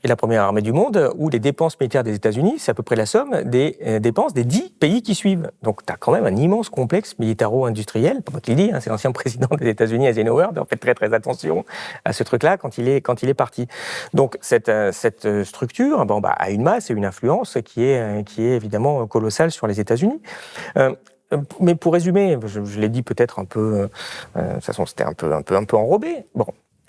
Et la première armée du monde, où les dépenses militaires des États-Unis, c'est à peu près la somme des dépenses des 10 pays qui suivent. Donc, tu as quand même un immense complexe militaro-industriel. Pas moi qui le dis, c'est l'ancien président des États-Unis, Eisenhower. On fait très, très attention à ce truc-là quand il est parti. Donc, cette structure a une masse et une influence qui est évidemment colossale sur les États-Unis. Mais pour résumer, je l'ai dit peut-être un peu, de toute façon c'était un peu enrobé. Bon,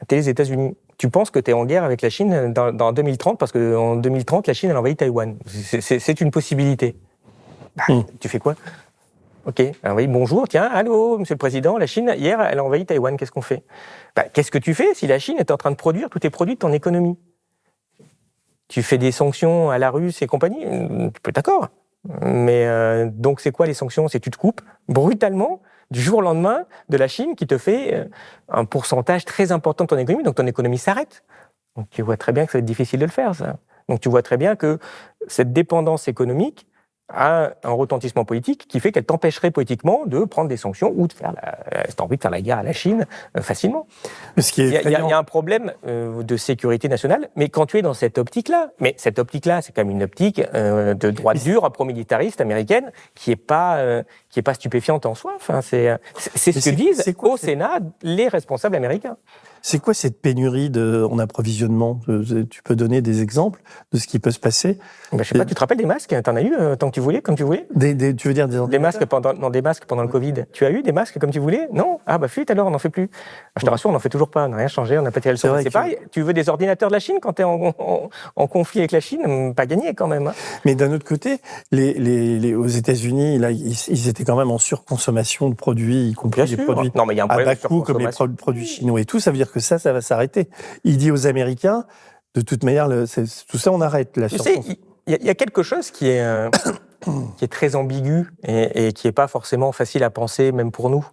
t'es les États-Unis. Tu penses que t'es en guerre avec la Chine dans 2030 parce qu'en 2030 la Chine elle envahit Taïwan. C'est une possibilité. Tu fais quoi ? Ok, alors oui, bonjour, tiens, allô, Monsieur le Président, la Chine hier elle a envahi Taïwan. Qu'est-ce qu'on fait ? Qu'est-ce que tu fais si la Chine est en train de produire tous tes produits de ton économie ? Tu fais des sanctions à la Russe et compagnie ? D'accord. Mais donc, c'est quoi les sanctions ? C'est tu te coupes brutalement du jour au lendemain de la Chine qui te fait un pourcentage très important de ton économie, donc ton économie s'arrête. Donc, tu vois très bien que ça va être difficile de le faire, ça. Donc, tu vois très bien que cette dépendance économique a un retentissement politique qui fait qu'elle t'empêcherait politiquement de prendre des sanctions ou de faire si tu as envie de faire la guerre à la Chine facilement. Il y a un problème de sécurité nationale, mais quand tu es dans cette optique-là, c'est quand même une optique de droite dure, pro-militariste américaine, qui est pas stupéfiante en soi. Enfin, c'est ce que disent au Sénat les responsables américains. C'est quoi cette pénurie en approvisionnement ? Tu peux donner des exemples de ce qui peut se passer ? Je sais pas, tu te rappelles des masques ? T'en as eu tant que tu voulais, comme tu voulais ? Tu veux dire des masques pendant le Covid. Tu as eu des masques comme tu voulais ? Non ? Ah bah flûte alors, on n'en fait plus. Je te rassure, on n'en fait toujours pas, on n'a rien changé, on n'a pas tiré le sort. C'est pareil, tu veux des ordinateurs de la Chine quand tu es en conflit avec la Chine ? Pas gagné quand même. Hein. Mais d'un autre côté, aux États-Unis, là, ils étaient quand même en surconsommation de produits, y compris des produits à bas coût, comme les produits chinois et tout. Ça veut dire que ça va s'arrêter. Il dit aux Américains, de toute manière, tout ça, on arrête. Tu sais, il y a quelque chose qui est très ambigu et qui n'est pas forcément facile à penser, même pour nous.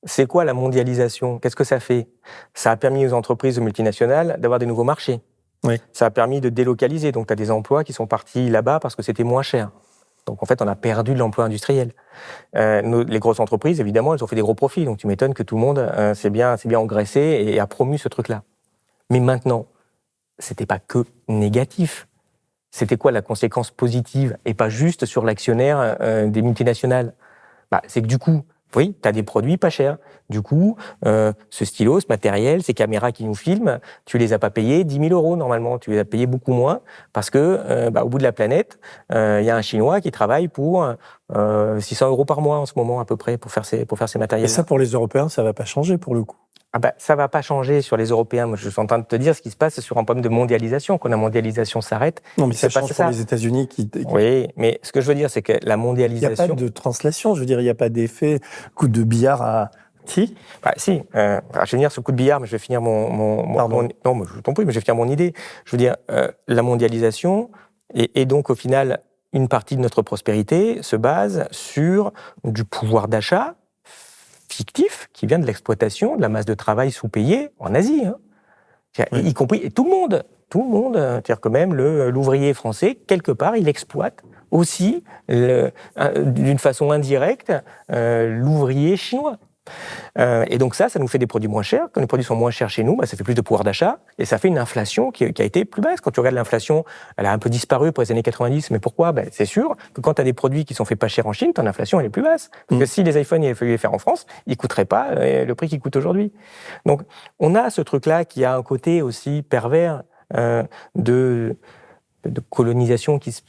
C'est quoi la mondialisation ? Qu'est-ce que ça fait ? Ça a permis aux entreprises, aux multinationales, d'avoir des nouveaux marchés. Oui. Ça a permis de délocaliser. Donc, tu as des emplois qui sont partis là-bas parce que c'était moins cher. Donc, en fait, on a perdu de l'emploi industriel. Les grosses entreprises, évidemment, elles ont fait des gros profits. Donc, tu m'étonnes que tout le monde s'est bien engraissé et a promu ce truc-là. Mais maintenant, c'était pas que négatif. C'était quoi la conséquence positive ? Et pas juste sur l'actionnaire des multinationales. C'est que du coup, oui, tu as des produits pas chers. Du coup, ce stylo, ce matériel, ces caméras qui nous filment, tu les as pas payés 10 000 euros normalement. Tu les as payés beaucoup moins parce que au bout de la planète, il y a un Chinois qui travaille pour 600 euros par mois en ce moment à peu près pour faire ces matériels. Et ça, pour les Européens, ça va pas changer pour le coup. Ça va pas changer sur les Européens. Moi, je suis en train de te dire ce qui se passe sur un problème de mondialisation. Quand la mondialisation s'arrête, non, mais ça change pour les États-Unis Oui, mais ce que je veux dire, c'est que la mondialisation... Il n'y a pas de translation. Je veux dire, il n'y a pas d'effet coup de billard à... Si. Si. Je vais venir sur le coup de billard, mais je vais finir Pardon. Non, mais je t'en prie, mais je vais finir mon idée. Je veux dire, la mondialisation et donc au final, une partie de notre prospérité se base sur du pouvoir d'achat fictif qui vient de l'exploitation de la masse de travail sous-payée en Asie, oui. Y compris tout le monde, c'est-à-dire que même l'ouvrier français quelque part il exploite aussi d'une façon indirecte l'ouvrier chinois. Et donc ça nous fait des produits moins chers. Quand les produits sont moins chers chez nous, ça fait plus de pouvoir d'achat et ça fait une inflation qui a été plus basse. Quand tu regardes l'inflation, elle a un peu disparu pour les années 90, mais pourquoi ? C'est sûr que quand tu as des produits qui sont faits pas chers en Chine, ton inflation elle est plus basse. Parce que si les iPhones il avait fallu les faire en France, ils coûteraient pas le prix qu'ils coûtent aujourd'hui. Donc on a ce truc-là qui a un côté aussi pervers de colonisation qui se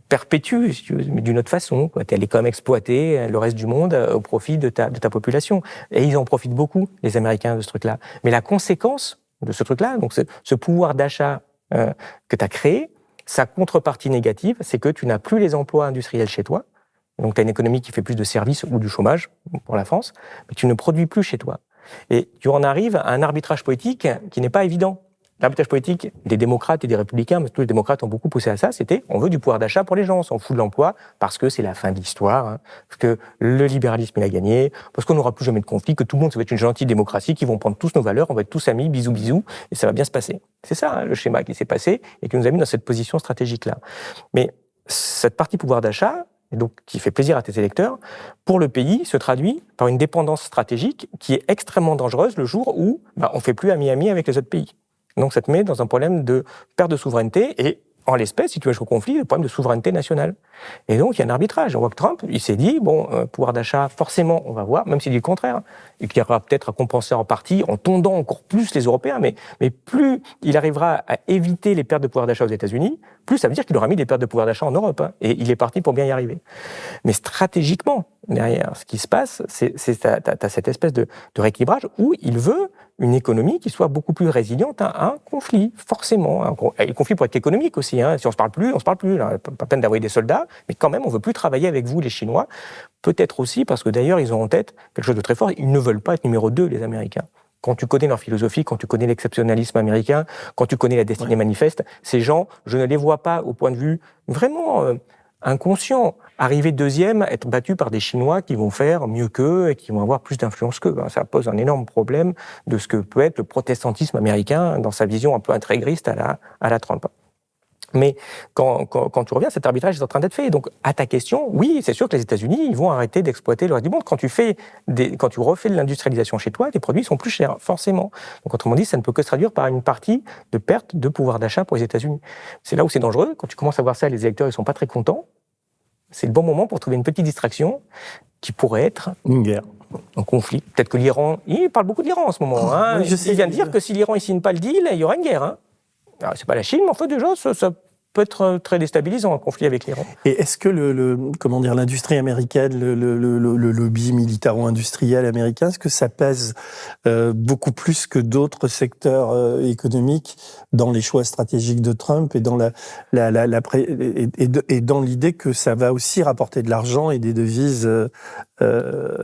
perpétue, si tu veux, mais d'une autre façon. Tu allais quand même exploiter le reste du monde au profit de ta population. Et ils en profitent beaucoup, les Américains, de ce truc-là. Mais la conséquence de ce truc-là, donc ce pouvoir d'achat que tu as créé, sa contrepartie négative, c'est que tu n'as plus les emplois industriels chez toi. Donc tu as une économie qui fait plus de services ou du chômage, pour la France, mais tu ne produis plus chez toi. Et tu en arrives à un arbitrage politique qui n'est pas évident. L'arbitrage politique des démocrates et des républicains, mais tous les démocrates ont beaucoup poussé à ça, c'était on veut du pouvoir d'achat pour les gens, on s'en fout de l'emploi, parce que c'est la fin de l'histoire, parce que le libéralisme il a gagné, parce qu'on n'aura plus jamais de conflit, que tout le monde ça va être une gentille démocratie, qui vont prendre tous nos valeurs, on va être tous amis, bisous bisous, et ça va bien se passer. C'est ça le schéma qui s'est passé et qui nous a mis dans cette position stratégique-là. Mais cette partie pouvoir d'achat, et donc qui fait plaisir à tes électeurs, pour le pays se traduit par une dépendance stratégique qui est extrêmement dangereuse le jour où on ne fait plus ami-ami avec les autres pays. Donc ça te met dans un problème de perte de souveraineté et, en l'espèce, si tu veux jouer au conflit, le problème de souveraineté nationale. Et donc, il y a un arbitrage. On voit que Trump, il s'est dit, pouvoir d'achat, forcément, on va voir, même s'il dit le contraire, et qu'il y aura peut-être à compenser en partie, en tondant encore plus les Européens, mais plus il arrivera à éviter les pertes de pouvoir d'achat aux États-Unis, plus ça veut dire qu'il aura mis des pertes de pouvoir d'achat en Europe. Et il est parti pour bien y arriver. Mais stratégiquement, derrière, ce qui se passe, t'as cette espèce de rééquilibrage où il veut une économie qui soit beaucoup plus résiliente à un conflit, forcément. Et le conflit pourrait être économique aussi. Si on se parle plus, on se parle plus. Là. Pas peine d'envoyer des soldats, mais quand même, on veut plus travailler avec vous, les Chinois. Peut-être aussi parce que d'ailleurs, ils ont en tête quelque chose de très fort. Ils ne veulent pas être numéro 2, les Américains. Quand tu connais leur philosophie, quand tu connais l'exceptionnalisme américain, quand tu connais la destinée manifeste, ces gens, je ne les vois pas au point de vue vraiment inconscient, arriver deuxième, être battu par des Chinois qui vont faire mieux qu'eux et qui vont avoir plus d'influence qu'eux. Ça pose un énorme problème de ce que peut être le protestantisme américain dans sa vision un peu intégriste à la Trump. Mais quand tu reviens, cet arbitrage est en train d'être fait. Donc, à ta question, oui, c'est sûr que les États-Unis, ils vont arrêter d'exploiter le reste du monde. Quand tu refais de l'industrialisation chez toi, tes produits sont plus chers, forcément. Donc, autrement dit, ça ne peut que se traduire par une partie de perte de pouvoir d'achat pour les États-Unis. C'est là où c'est dangereux. Quand tu commences à voir ça, les électeurs, ils sont pas très contents. C'est le bon moment pour trouver une petite distraction qui pourrait être une guerre. Un conflit. Peut-être que l'Iran, il parle beaucoup de l'Iran en ce moment. Oui, il vient de dire que si l'Iran ne signe pas le deal, il y aura une guerre. Alors, c'est pas la Chine, mais en fait, déjà, ça peut être très déstabilisant, un conflit avec l'Iran. Et est-ce que l'industrie américaine, le lobby militaro-industriel américain, est-ce que ça pèse beaucoup plus que d'autres secteurs économiques dans les choix stratégiques de Trump et dans et dans l'idée que ça va aussi rapporter de l'argent et des devises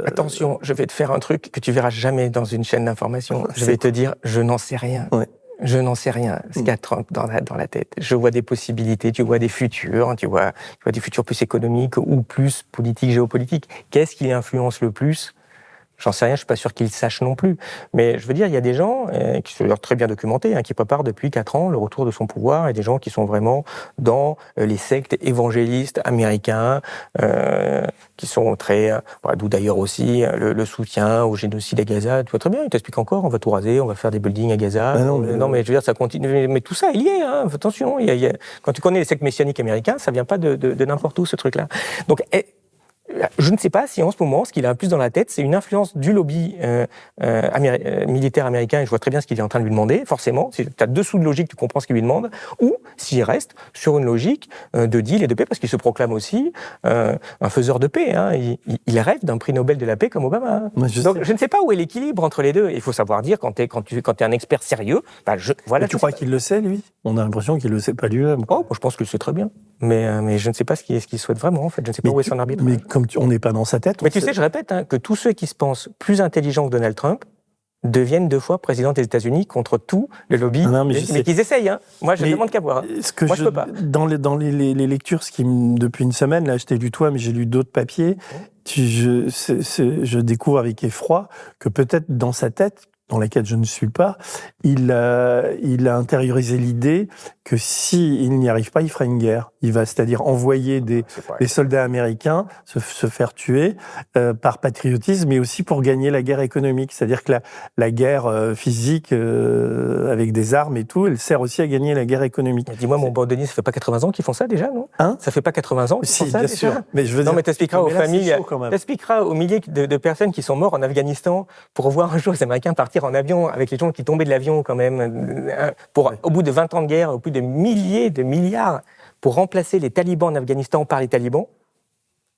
Attention, je vais te faire un truc que tu verras jamais dans une chaîne d'information. Je vais te dire, je n'en sais rien. Ouais. Je n'en sais rien, ce qu'a Trump dans la tête. Je vois des possibilités, tu vois des futurs, tu vois des futurs plus économiques ou plus politiques, géopolitiques. Qu'est-ce qui influence le plus ? J'en sais rien, je suis pas sûr qu'ils sachent non plus. Mais je veux dire, il y a des gens qui sont très bien documentés, qui préparent depuis 4 ans le retour de son pouvoir, et des gens qui sont vraiment dans les sectes évangélistes américains, qui sont très... d'où d'ailleurs aussi le soutien au génocide à Gaza. Tu vois très bien, ils t'expliquent encore, on va tout raser, on va faire des buildings à Gaza. Non, mais je veux dire, ça continue. Mais tout ça est lié, attention. Quand tu connais les sectes messianiques américains, ça vient pas de n'importe où, ce truc-là. Donc... je ne sais pas si en ce moment, ce qu'il a un plus dans la tête, c'est une influence du lobby militaire américain, et je vois très bien ce qu'il est en train de lui demander, forcément. Si tu as dessous de logique, tu comprends ce qu'il lui demande, ou s'il reste sur une logique de deal et de paix, parce qu'il se proclame aussi un faiseur de paix. Il rêve d'un prix Nobel de la paix comme Obama. Donc je ne sais pas où est l'équilibre entre les deux. Il faut savoir dire, quand tu es un expert sérieux, voilà. Tu crois qu'il le sait, lui ? On a l'impression qu'il le sait pas lui-même. Je pense qu'il le sait très bien. Mais je ne sais pas ce qu'il souhaite vraiment, en fait. Je ne sais pas où est son arbitre. Mais comme on n'est pas dans sa tête... Mais tu sais, je répète, que tous ceux qui se pensent plus intelligents que Donald Trump deviennent 2 fois président des États-Unis contre tout le lobby. Mais qu'ils essayent. Moi, je ne demande qu'à voir. Moi, je peux pas. Dans les lectures, depuis une semaine, là, je t'ai lu toi, mais j'ai lu d'autres papiers, je découvre avec effroi que peut-être dans sa tête, dans laquelle je ne suis pas, il a intériorisé l'idée que s'il n'y arrive pas, il fera une guerre. Il va, c'est-à-dire envoyer des soldats américains se faire tuer par patriotisme, mais aussi pour gagner la guerre économique. C'est-à-dire que la guerre physique avec des armes et tout, elle sert aussi à gagner la guerre économique. Dis-moi, mon bon Denis, ça fait pas 80 ans qu'ils font ça déjà, non ? Ça fait pas 80 ans qu'ils font ça, bien sûr. Déjà ? Mais je veux dire, mais t'expliqueras aux familles, t'expliqueras aux milliers de personnes qui sont mortes en Afghanistan pour voir un jour les Américains partir en avion avec les gens qui tombaient de l'avion quand même, au bout de 20 ans de guerre, au bout de milliers de milliards, pour remplacer les talibans en Afghanistan par les talibans.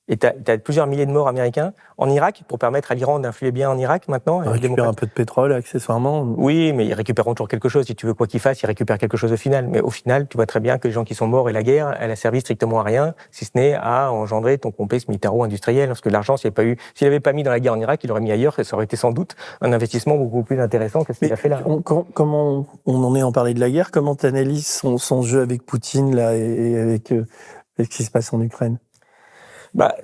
Et tu as plusieurs milliers de morts américains en Irak pour permettre à l'Iran d'influer bien en Irak maintenant. Ils récupèrent un peu de pétrole accessoirement. Oui, mais ils récupèrent toujours quelque chose. Si tu veux, quoi qu'ils fassent, ils récupèrent quelque chose au final. Mais au final, tu vois très bien que les gens qui sont morts et la guerre, elle a servi strictement à rien, si ce n'est à engendrer ton complexe militaro-industriel. Parce que l'argent, s'il n'avait pas mis dans la guerre en Irak, il l'aurait mis ailleurs, et ça aurait été sans doute un investissement beaucoup plus intéressant que ce qu'il a fait là. Comment on en est en parler de la guerre, comment tu analyses son jeu avec Poutine là, et avec ce qui se passe en Ukraine ?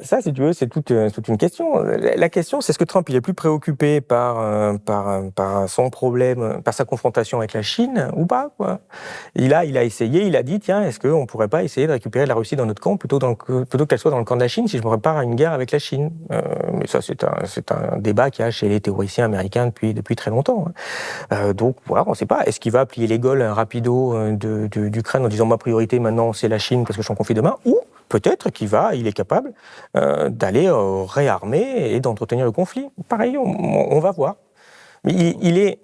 Ça, si tu veux, c'est toute une question. La question, c'est est-ce que Trump il est plus préoccupé par son problème, par sa confrontation avec la Chine ou pas, quoi. Il a essayé, il a dit, tiens, est-ce qu'on pourrait pas essayer de récupérer la Russie dans notre camp plutôt qu'elle soit dans le camp de la Chine si je me prépare à une guerre avec la Chine. Mais ça, c'est un débat qu'il y a chez les théoriciens américains depuis très longtemps. Donc voilà, on ne sait pas. Est-ce qu'il va plier les Gaules rapido d'Ukraine en disant ma priorité maintenant c'est la Chine parce que je suis en conflit demain, ou peut-être il est capable d'aller réarmer et d'entretenir le conflit. Pareil, on va voir. Mais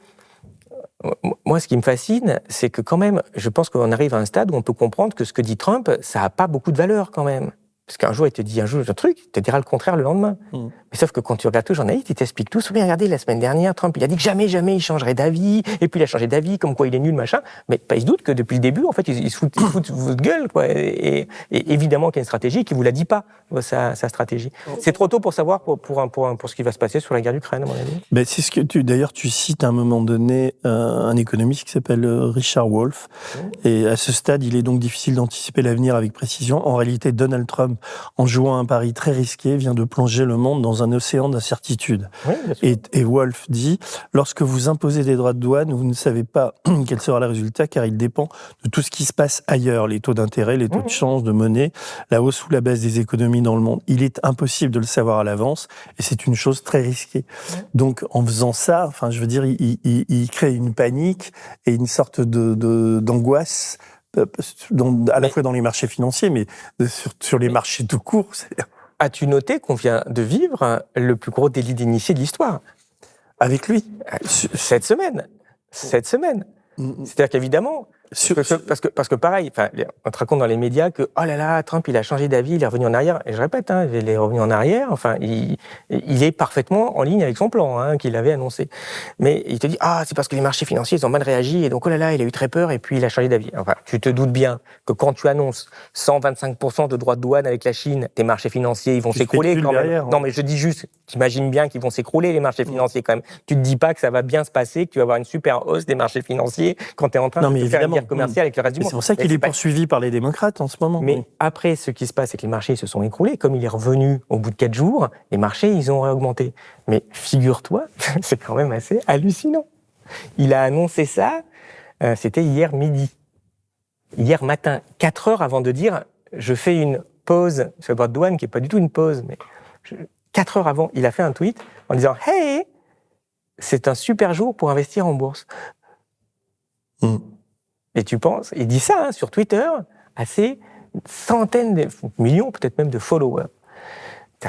moi, ce qui me fascine, c'est que quand même, je pense qu'on arrive à un stade où on peut comprendre que ce que dit Trump, ça n'a pas beaucoup de valeur quand même. Parce qu'un jour, il te dit un truc, il te dira le contraire le lendemain. Mais sauf que quand tu regardes tout le journaliste, il t'explique tout. Souviens, regardez, la semaine dernière, Trump, il a dit que jamais il changerait d'avis. Et puis, il a changé d'avis, comme quoi il est nul, machin. Mais il se doute que depuis le début, en fait, il se fout de votre gueule, quoi. Et évidemment qu'il y a une stratégie qui ne vous la dit pas, sa stratégie. C'est trop tôt pour savoir pour ce qui va se passer sur la guerre d'Ukraine, à mon avis. C'est ce que d'ailleurs, tu cites à un moment donné un économiste qui s'appelle Richard Wolff. Et à ce stade, il est donc difficile d'anticiper l'avenir avec précision. En réalité, Donald Trump, en jouant un pari très risqué, vient de plonger le monde dans un océan d'incertitudes. Oui, et Wolff dit, lorsque vous imposez des droits de douane, vous ne savez pas quel sera le résultat, car il dépend de tout ce qui se passe ailleurs, les taux d'intérêt, les taux de change, de monnaie, la hausse ou la baisse des économies dans le monde. Il est impossible de le savoir à l'avance, et c'est une chose très risquée. Donc, en faisant ça, il crée une panique et une sorte d'angoisse, à la fois dans les marchés financiers, mais sur les marchés tout court. As-tu noté qu'on vient de vivre le plus gros délit d'initié de l'histoire avec lui cette semaine. C'est-à-dire qu'évidemment, parce que pareil, on te raconte dans les médias que oh là là, Trump il a changé d'avis, il est revenu en arrière. Et je répète, il est revenu en arrière. Enfin, il est parfaitement en ligne avec son plan qu'il avait annoncé. Mais il te dit c'est parce que les marchés financiers ils ont mal réagi et donc oh là là, il a eu très peur et puis il a changé d'avis. Enfin, tu te doutes bien que quand tu annonces 125% de droits de douane avec la Chine, tes marchés financiers ils vont s'écrouler quand même. Derrière, non, mais je dis juste, t'imagines bien qu'ils vont s'écrouler les marchés financiers quand même. Tu te dis pas que ça va bien se passer, que tu vas avoir une super hausse des marchés financiers quand tu es en train de faire une guerre commerciale avec le reste du monde. C'est pour ça qu'il est poursuivi par les démocrates en ce moment. Mais après, ce qui se passe, c'est que les marchés se sont écroulés. Comme il est revenu au bout de 4 jours, les marchés, ils ont réaugmenté. Mais figure-toi, c'est quand même assez hallucinant. Il a annoncé ça, c'était hier midi. Hier matin, 4 heures avant de dire « je fais une pause sur le droit de douane », qui n'est pas du tout une pause, mais 4 heures avant, il a fait un tweet en disant « Hey, c'est un super jour pour investir en bourse ». Et tu penses, il dit ça sur Twitter à ses centaines de millions, peut-être même de followers.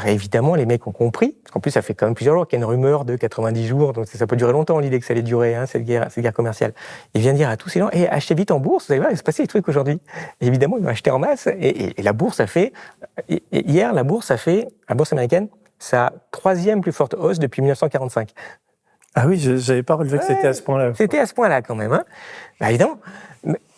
Évidemment, les mecs ont compris, parce qu'en plus, ça fait quand même plusieurs jours qu'il y a une rumeur de 90 jours, donc ça peut durer longtemps, l'idée que ça allait durer, cette guerre commerciale. Il vient dire à tous ces gens, achetez vite en bourse, vous allez voir, il va se passer des trucs aujourd'hui. Et évidemment, ils vont acheter en masse, et la bourse a fait, hier, la bourse américaine, sa 3e plus forte hausse depuis 1945. Ah oui, je n'avais pas relevé que c'était à ce point-là. C'était à ce point-là, quand même. Évidemment.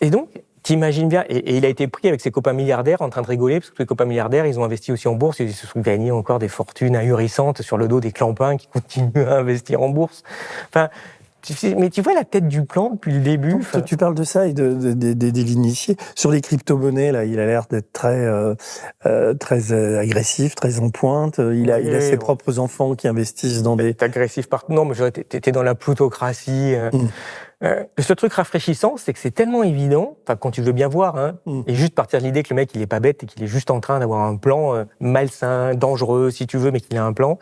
Et donc, t'imagines bien, et il a été pris avec ses copains milliardaires en train de rigoler, parce que les copains milliardaires, ils ont investi aussi en bourse, ils se sont gagnés encore des fortunes ahurissantes sur le dos des clampins qui continuent à investir en bourse. Enfin, mais tu vois la tête du plan depuis le début. Donc, tu parles de ça et des initiés. Sur les crypto-monnaies, là, il a l'air d'être très agressif, très en pointe. Il a ses propres enfants qui investissent dans des... T'es agressif partout. Non, mais t'es dans la plutocratie. Le seul truc rafraîchissant, c'est que c'est tellement évident, quand tu veux bien voir, et juste partir de l'idée que le mec, il est pas bête et qu'il est juste en train d'avoir un plan malsain, dangereux, si tu veux, mais qu'il a un plan.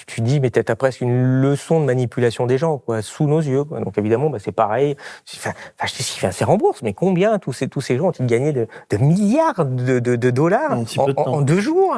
Tu dis, mais t'as presque une leçon de manipulation des gens, sous nos yeux, Donc évidemment, c'est pareil. Je sais ce qu'il vient faire en bourse, mais combien tous ces gens ont-ils gagné de milliards de dollars en 2 jours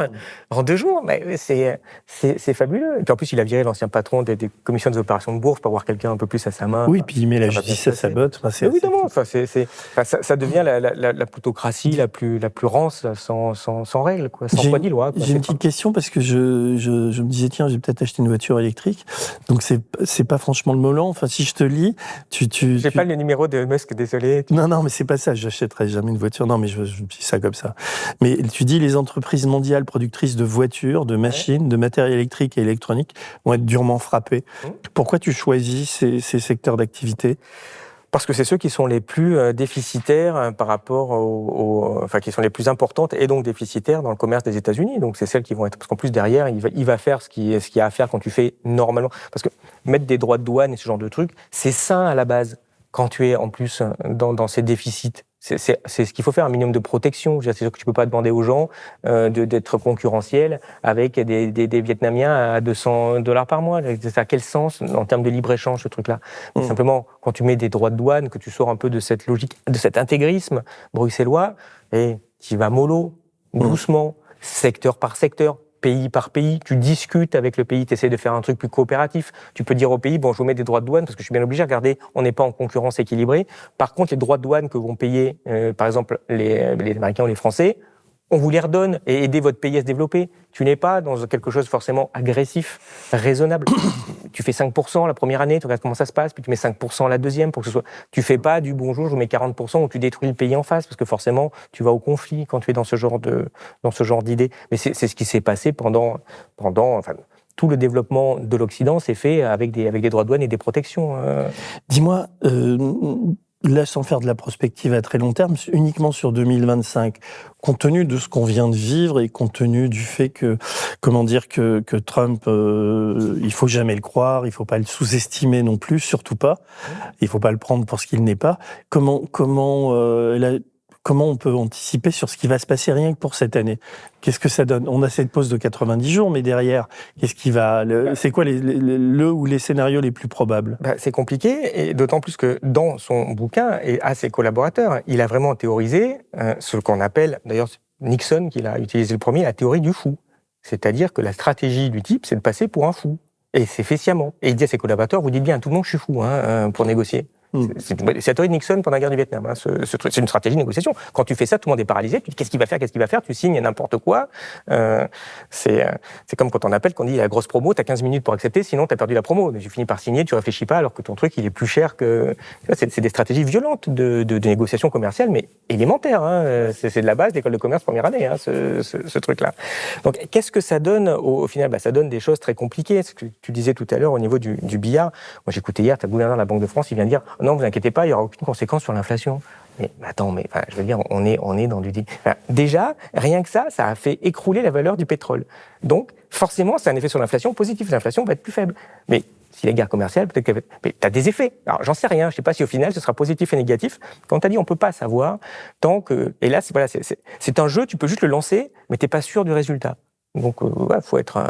En 2 jours, mais c'est fabuleux. Et puis en plus, il a viré l'ancien patron des commissions des opérations de bourse pour avoir quelqu'un un peu plus à sa main. Oui, puis il met la justice à sa botte. Évidemment, ça devient la plutocratie la plus rance, sans règles, sans foi ni loi. J'ai une petite question parce que je me disais, tiens, j'ai peut-être acheter une voiture électrique. Donc, c'est pas franchement le moment. Enfin, si je te lis, J'ai pas le numéro de Musk, désolé. Non, mais c'est pas ça. J'achèterai jamais une voiture. Non, mais je dis ça comme ça. Mais tu dis, les entreprises mondiales productrices de voitures, de machines, de matériel électrique et électronique vont être durement frappées. Pourquoi tu choisis ces secteurs d'activité ? Parce que c'est ceux qui sont les plus déficitaires par rapport enfin, qui sont les plus importantes et donc déficitaires dans le commerce des États-Unis. Donc, c'est celles qui vont être... Parce qu'en plus, derrière, il va faire ce qu'il y a à faire quand tu fais normalement. Parce que mettre des droits de douane et ce genre de trucs, c'est sain à la base quand tu es en plus dans ces déficits. C'est ce qu'il faut faire, un minimum de protection. C'est sûr que tu peux pas demander aux gens d'être concurrentiels avec des Vietnamiens à $200 par mois. Ça a quel sens en termes de libre-échange, ce truc-là? Simplement, quand tu mets des droits de douane, que tu sors un peu de cette logique, de cet intégrisme bruxellois, et tu vas mollo, doucement, secteur par secteur, pays par pays, tu discutes avec le pays, tu essaies de faire un truc plus coopératif. Tu peux dire au pays, bon, je vous mets des droits de douane parce que je suis bien obligé, regardez, on n'est pas en concurrence équilibrée. Par contre, les droits de douane que vont payer, par exemple, les Américains ou les Français, on vous les redonne et aidez votre pays à se développer. Tu n'es pas dans quelque chose forcément agressif, raisonnable. Tu fais 5% la première année, tu regardes comment ça se passe, puis tu mets 5% la deuxième pour que ce soit... Tu fais pas du bonjour, je vous mets 40% où tu détruis le pays en face, parce que forcément, tu vas au conflit quand tu es dans ce genre d'idée. Mais c'est ce qui s'est passé pendant enfin, tout le développement de l'Occident s'est fait avec des droits de douane et des protections. Dis-moi, là, sans faire de la prospective à très long terme, uniquement sur 2025, compte tenu de ce qu'on vient de vivre et compte tenu du fait que, que Trump, il faut jamais le croire, il faut pas le sous-estimer non plus, surtout pas, il faut pas le prendre pour ce qu'il n'est pas. Comment on peut anticiper sur ce qui va se passer rien que pour cette année? Qu'est-ce que ça donne? On a cette pause de 90 jours, mais derrière, qu'est-ce qui va... C'est quoi les scénarios les plus probables? C'est compliqué, et d'autant plus que dans son bouquin et à ses collaborateurs, il a vraiment théorisé ce qu'on appelle, d'ailleurs Nixon, qui l'a utilisé le premier, la théorie du fou. C'est-à-dire que la stratégie du type, c'est de passer pour un fou. Et c'est fait sciemment. Et il dit à ses collaborateurs, vous dites bien à tout le monde, je suis fou, pour négocier. C'est la théorie de Nixon pendant la guerre du Vietnam. Ce truc, c'est une stratégie de négociation. Quand tu fais ça, tout le monde est paralysé. Tu dis qu'est-ce qu'il va faire? Tu signes n'importe quoi. C'est comme quand on appelle, qu'on dit la grosse promo, t'as 15 minutes pour accepter, sinon t'as perdu la promo. Tu finis par signer, tu réfléchis pas, alors que ton truc il est plus cher que. C'est des stratégies violentes de négociation commerciale, mais élémentaires. C'est de la base de l'école de commerce première année, ce truc-là. Donc qu'est-ce que ça donne au final? Ça donne des choses très compliquées. Ce que tu disais tout à l'heure au niveau du billard. Moi j'écoutais hier, ta gouverneur de la Banque de France, il vient de dire. Non, vous inquiétez pas, il n'y aura aucune conséquence sur l'inflation. Mais attends, je veux dire, on est dans du... déjà, rien que ça a fait écrouler la valeur du pétrole. Donc, forcément, c'est un effet sur l'inflation positif. L'inflation va être plus faible. Mais si la guerre commerciale, peut-être qu'elle va être... Mais t'as des effets. Alors, j'en sais rien. Je sais pas si au final, ce sera positif et négatif. Quand t'as dit, on peut pas savoir tant que... Et là, c'est un jeu, tu peux juste le lancer, mais t'es pas sûr du résultat. Donc, faut être...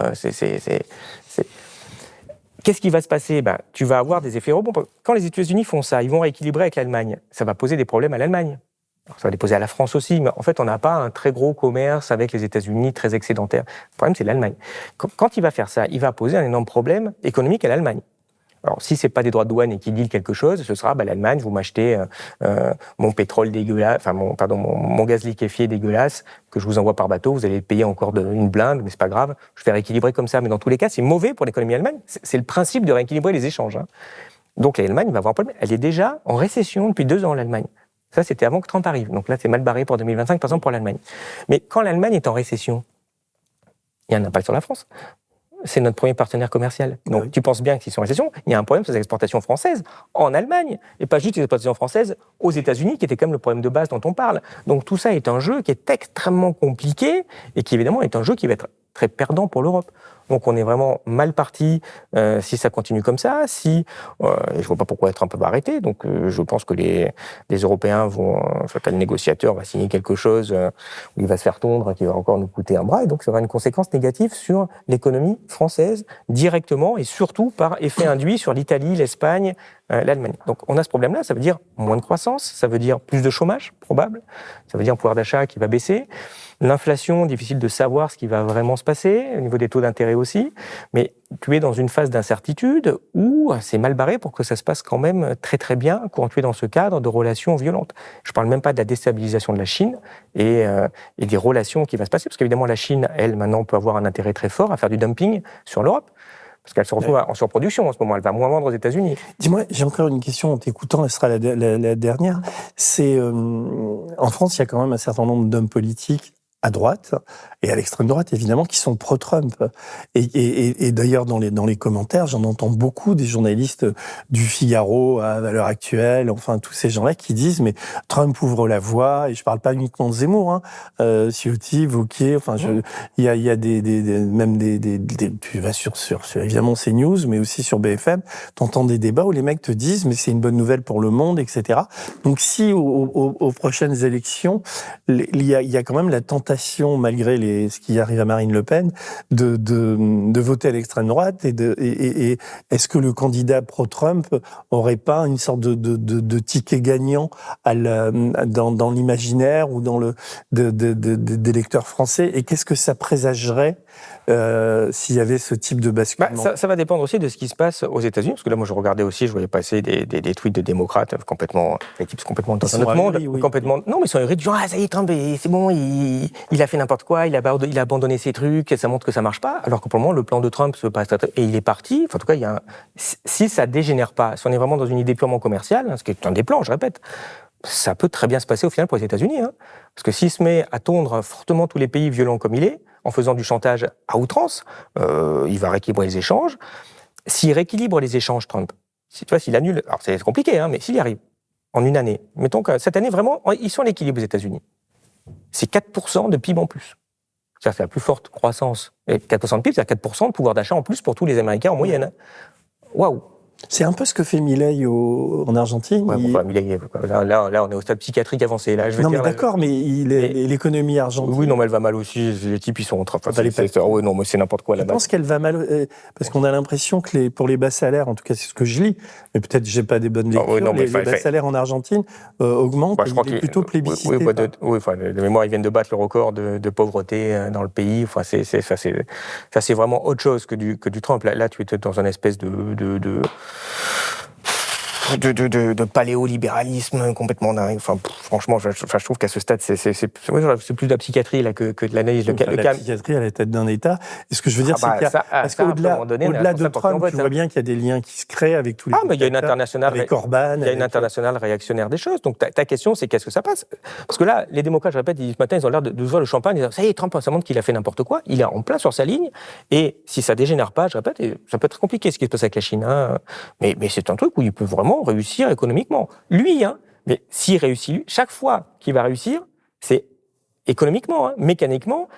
Qu'est-ce qui va se passer? Tu vas avoir des effets rebonds. Quand les États-Unis font ça, ils vont rééquilibrer avec l'Allemagne. Ça va poser des problèmes à l'Allemagne. Alors, ça va les poser à la France aussi, mais en fait, on n'a pas un très gros commerce avec les États-Unis, très excédentaire. Le problème, c'est l'Allemagne. Quand il va faire ça, il va poser un énorme problème économique à l'Allemagne. Alors, si c'est pas des droits de douane et qu'ils deal quelque chose, ce sera l'Allemagne, vous m'achetez mon pétrole dégueulasse, enfin mon gaz liquéfié dégueulasse que je vous envoie par bateau, vous allez le payer encore une blinde, mais c'est pas grave, je vais rééquilibrer comme ça. Mais dans tous les cas, c'est mauvais pour l'économie allemande. C'est le principe de rééquilibrer les échanges. Donc l'Allemagne va avoir un problème. Elle est déjà en récession depuis 2 ans, l'Allemagne. Ça, c'était avant que Trump arrive. Donc là, c'est mal barré pour 2025, par exemple, pour l'Allemagne. Mais quand l'Allemagne est en récession, il y a un impact sur la France. C'est notre premier partenaire commercial. Donc, tu penses bien que s'ils sont en récession, il y a un problème sur les exportations françaises en Allemagne, et pas juste les exportations françaises aux États-Unis, qui était quand même le problème de base dont on parle. Donc, tout ça est un jeu qui est extrêmement compliqué, et qui, évidemment, est un jeu qui va être très perdant pour l'Europe. Donc, on est vraiment mal parti si ça continue comme ça. Je ne vois pas pourquoi Trump va arrêter. Donc, je pense que les Européens vont... le négociateur va signer quelque chose où il va se faire tondre, qui va encore nous coûter un bras. Et donc, ça aura une conséquence négative sur l'économie française, directement, et surtout par effet induit sur l'Italie, l'Espagne, l'Allemagne. Donc, on a ce problème-là. Ça veut dire moins de croissance, ça veut dire plus de chômage, probable. Ça veut dire un pouvoir d'achat qui va baisser. L'inflation, difficile de savoir ce qui va vraiment se passer, au niveau des taux d'intérêt aussi, mais tu es dans une phase d'incertitude où c'est mal barré pour que ça se passe quand même très très bien quand tu es dans ce cadre de relations violentes. Je ne parle même pas de la déstabilisation de la Chine et des relations qui vont se passer, parce qu'évidemment la Chine, elle, maintenant, peut avoir un intérêt très fort à faire du dumping sur l'Europe, parce qu'elle se retrouve en surproduction en ce moment, elle va moins vendre aux États-Unis. Dis-moi, j'ai encore une question en t'écoutant, ce sera la dernière. C'est en France, il y a quand même un certain nombre d'hommes politiques à droite et à l'extrême droite, évidemment, qui sont pro-Trump. Et d'ailleurs, dans les commentaires, j'en entends beaucoup des journalistes du Figaro à l'heure actuelle, enfin, tous ces gens-là qui disent, mais Trump ouvre la voie, et je parle pas uniquement de Zemmour, Ciotti, Wauquiez, enfin, il y a même tu vas sur évidemment CNews, mais aussi sur BFM, t'entends des débats où les mecs te disent, mais c'est une bonne nouvelle pour le monde, etc. Donc, si aux prochaines élections, il y a quand même la tentation, malgré ce qui arrive à Marine Le Pen, de voter à l'extrême droite, et est-ce que le candidat pro-Trump aurait pas une sorte de ticket gagnant dans l'imaginaire ou dans des lecteurs français, et qu'est-ce que ça présagerait s'il y avait ce type de basculement? Ça va dépendre aussi de ce qui se passe aux États-Unis, parce que là, moi, je regardais aussi, je voyais passer des tweets de démocrates complètement, des types complètement dans un autre monde, oui. complètement. Non, mais ils sont ahuris, du genre, ça y est, Trump, c'est bon, il a fait n'importe quoi, il a abandonné ses trucs, et ça montre que ça marche pas. Alors que pour le moment, le plan de Trump se passe et il est parti. Enfin, en tout cas, si ça dégénère pas, si on est vraiment dans une idée purement commerciale, ce qui est un des plans, je répète, ça peut très bien se passer au final pour les États-Unis, parce que s'il se met à tondre fortement tous les pays violents comme il est, en faisant du chantage à outrance, il va rééquilibrer les échanges. S'il rééquilibre les échanges, Trump, s'il annule, alors c'est compliqué, mais s'il y arrive, en une année, mettons que cette année, vraiment, ils sont à l'équilibre aux États-Unis. C'est 4% de PIB en plus. C'est-à-dire que c'est la plus forte croissance. Et 4% de PIB, c'est 4% de pouvoir d'achat en plus pour tous les Américains en moyenne. Waouh! C'est un peu ce que fait Milei en Argentine. Milei, là, on est au stade psychiatrique avancé. Là, d'accord, mais l'économie argentine. Oui, non, mais elle va mal aussi. Les types, ils sont en train de. Oui, non, mais c'est n'importe quoi là-bas. Je pense qu'elle va mal, parce qu'on a l'impression que pour les bas salaires, en tout cas, c'est ce que je lis, mais peut-être j'ai pas des bonnes lectures, les bas salaires en Argentine augmentent. Il est plutôt plébiscité. Oui, de mémoire, ils viennent de battre le record de pauvreté dans le pays. Enfin, c'est vraiment autre chose que du Trump. Là, tu es dans une espèce de paléolibéralisme complètement dingue. Enfin, franchement, je trouve qu'à ce stade, c'est plus de la psychiatrie là, que de l'analyse. La psychiatrie à la tête d'un État. Et ce que je veux dire, c'est qu'il y a, parce qu'au-delà de Trump, tu vois bien qu'il y a des liens qui se créent avec tous les mais il y a une internationale, avec Orban. Il y a une internationale réactionnaire des choses. Donc ta question, c'est qu'est-ce que ça passe? Parce que là, les démocrates, je répète, ce matin, ils ont l'air de voir le champagne. Ils disent, ça y est, Trump, ça montre qu'il a fait n'importe quoi. Il est en plein sur sa ligne. Et si ça dégénère pas, je répète, ça peut être compliqué ce qui se passe avec la Chine. Mais c'est un truc où il peut vraiment réussir économiquement. Lui, mais s'il réussit, chaque fois qu'il va réussir, c'est économiquement, mécaniquement,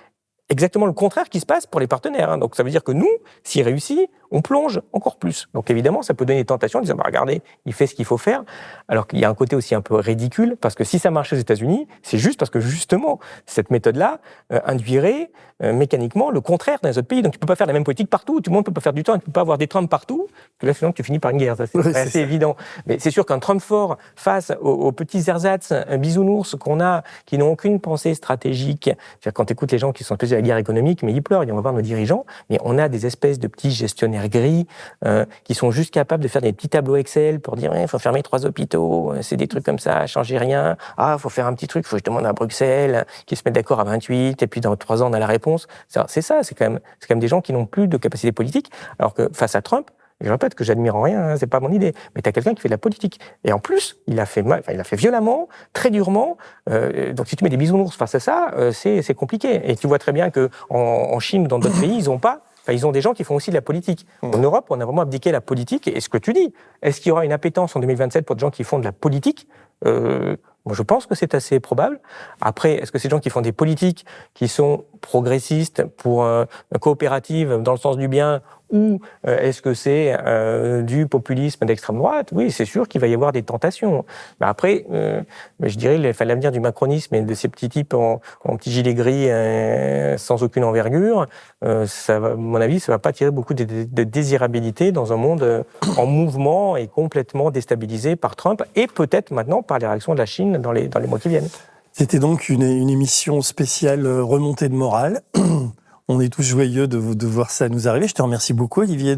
exactement le contraire qui se passe pour les partenaires. Donc ça veut dire que nous, s'il réussit, on plonge encore plus. Donc évidemment, ça peut donner des tentations en disant, regardez, il fait ce qu'il faut faire, alors qu'il y a un côté aussi un peu ridicule, parce que si ça marche aux États-Unis, c'est juste parce que justement, cette méthode-là induirait mécaniquement le contraire dans les autres pays. Donc tu peux pas faire la même politique partout, tout le monde peut pas faire du temps, tu peux pas avoir des Trump partout, que là, sinon tu finis par une guerre. Ça, c'est assez évident. Mais c'est sûr qu'un Trump fort face aux petits ersatz, bisounours qu'on a, qui n'ont aucune pensée stratégique. C'est-à-dire quand tu écoutes les gens qui sont spécialisés à la guerre économique, mais ils pleurent, ils vont voir nos dirigeants, mais on a des espèces de petits gestionnaires gris qui sont juste capables de faire des petits tableaux Excel pour dire il faut fermer 3 hôpitaux, c'est des trucs comme ça, changer rien. Faut faire un petit truc, faut que je demande à Bruxelles, qui se mettent d'accord à 28, et puis dans 3 ans on a la réponse. C'est quand même des gens qui n'ont plus de capacité politique, alors que face à Trump, je répète que j'admire en rien, c'est pas mon idée, mais tu as quelqu'un qui fait de la politique. Et en plus, il a fait violemment, très durement. Donc si tu mets des bisounours face à ça, c'est compliqué. Et tu vois très bien que en Chine ou dans d'autres pays, ils ont des gens qui font aussi de la politique. En Europe, on a vraiment abdiqué la politique. Et ce que tu dis, est-ce qu'il y aura une appétence en 2027 pour des gens qui font de la politique? Moi, je pense que c'est assez probable. Après, est-ce que ces gens qui font des politiques qui sont progressistes, coopératives dans le sens du bien, ou est-ce que c'est du populisme d'extrême droite? Oui, c'est sûr qu'il va y avoir des tentations. Mais après, je dirais l'avenir du macronisme et de ces petits types en petits gilets gris sans aucune envergure, à mon avis, ça ne va pas tirer beaucoup de désirabilité dans un monde en mouvement et complètement déstabilisé par Trump et peut-être maintenant par les réactions de la Chine dans les mois qui viennent. C'était donc une émission spéciale remontée de morale. On est tous joyeux de voir ça nous arriver. Je te remercie beaucoup, Olivier.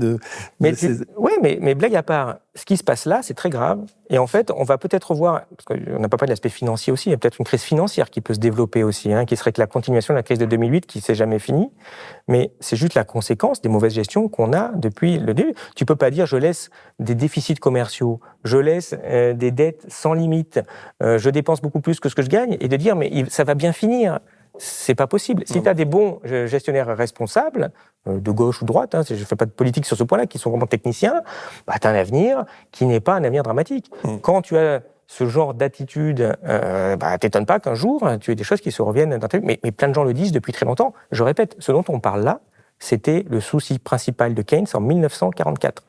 Oui, mais blague à part, ce qui se passe là, c'est très grave. Et en fait, on va peut-être revoir, parce qu'on n'a pas parlé de l'aspect financier aussi, il y a peut-être une crise financière qui peut se développer aussi, qui serait que la continuation de la crise de 2008 qui ne s'est jamais finie. Mais c'est juste la conséquence des mauvaises gestions qu'on a depuis le début. Tu ne peux pas dire je laisse des déficits commerciaux, je laisse des dettes sans limite, je dépense beaucoup plus que ce que je gagne, et de dire mais ça va bien finir. c'est pas possible. Si tu as des bons gestionnaires responsables, de gauche ou de droite, je ne fais pas de politique sur ce point-là, qui sont vraiment techniciens, tu as un avenir qui n'est pas un avenir dramatique. Quand tu as ce genre d'attitude, t'étonnes pas qu'un jour, tu aies des choses qui se reviennent dans ta vie. Mais plein de gens le disent depuis très longtemps. Je répète, ce dont on parle là, c'était le souci principal de Keynes en 1944.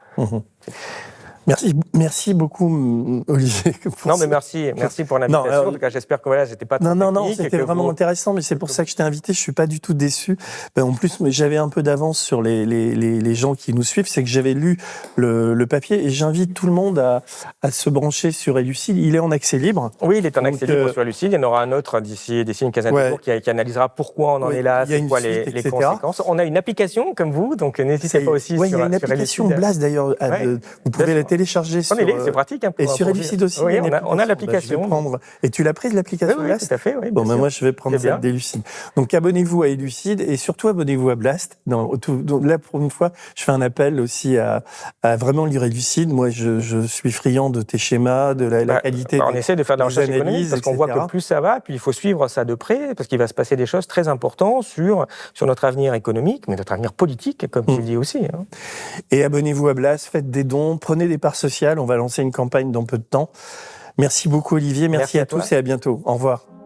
Merci beaucoup, Olivier. Non, mais merci pour l'invitation. En tout cas, j'espère que j'étais pas trop technique. C'était vraiment intéressant, mais c'est pour ça que je t'ai invité. Je suis pas du tout déçu. En plus, j'avais un peu d'avance sur les gens qui nous suivent. C'est que j'avais lu le papier et j'invite tout le monde à se brancher sur Elucide. Il est en accès libre. Oui, il est en accès libre sur Elucide. Il y en aura un autre d'ici une quinzaine de jours qui analysera pourquoi on en est là, c'est quoi les conséquences. On a une application comme vous, donc n'hésitez pas aussi sur Elucide. Il y a une application Blast d'ailleurs. Vous pouvez la télécharger sur... C'est pratique. Et sur Elucide aussi. Oui, on a l'application. Et tu l'as prise, l'application Blast ? Oui, tout à fait. Oui, moi, je vais prendre celle d'Elucide. Donc, abonnez-vous à Elucide et surtout, abonnez-vous à Blast. Donc, là, pour une fois, je fais un appel aussi à vraiment lire Elucide. Moi, je suis friand de tes schémas, de la qualité on essaie de faire de la recherche économique parce qu'on voit que plus ça va, puis il faut suivre ça de près parce qu'il va se passer des choses très importantes sur notre avenir économique, mais notre avenir politique, comme tu le dis aussi. Et abonnez-vous à Blast, faites des dons, prenez des parts sociales. On va lancer une campagne dans peu de temps. Merci beaucoup, Olivier. Merci à tous et à bientôt. Au revoir.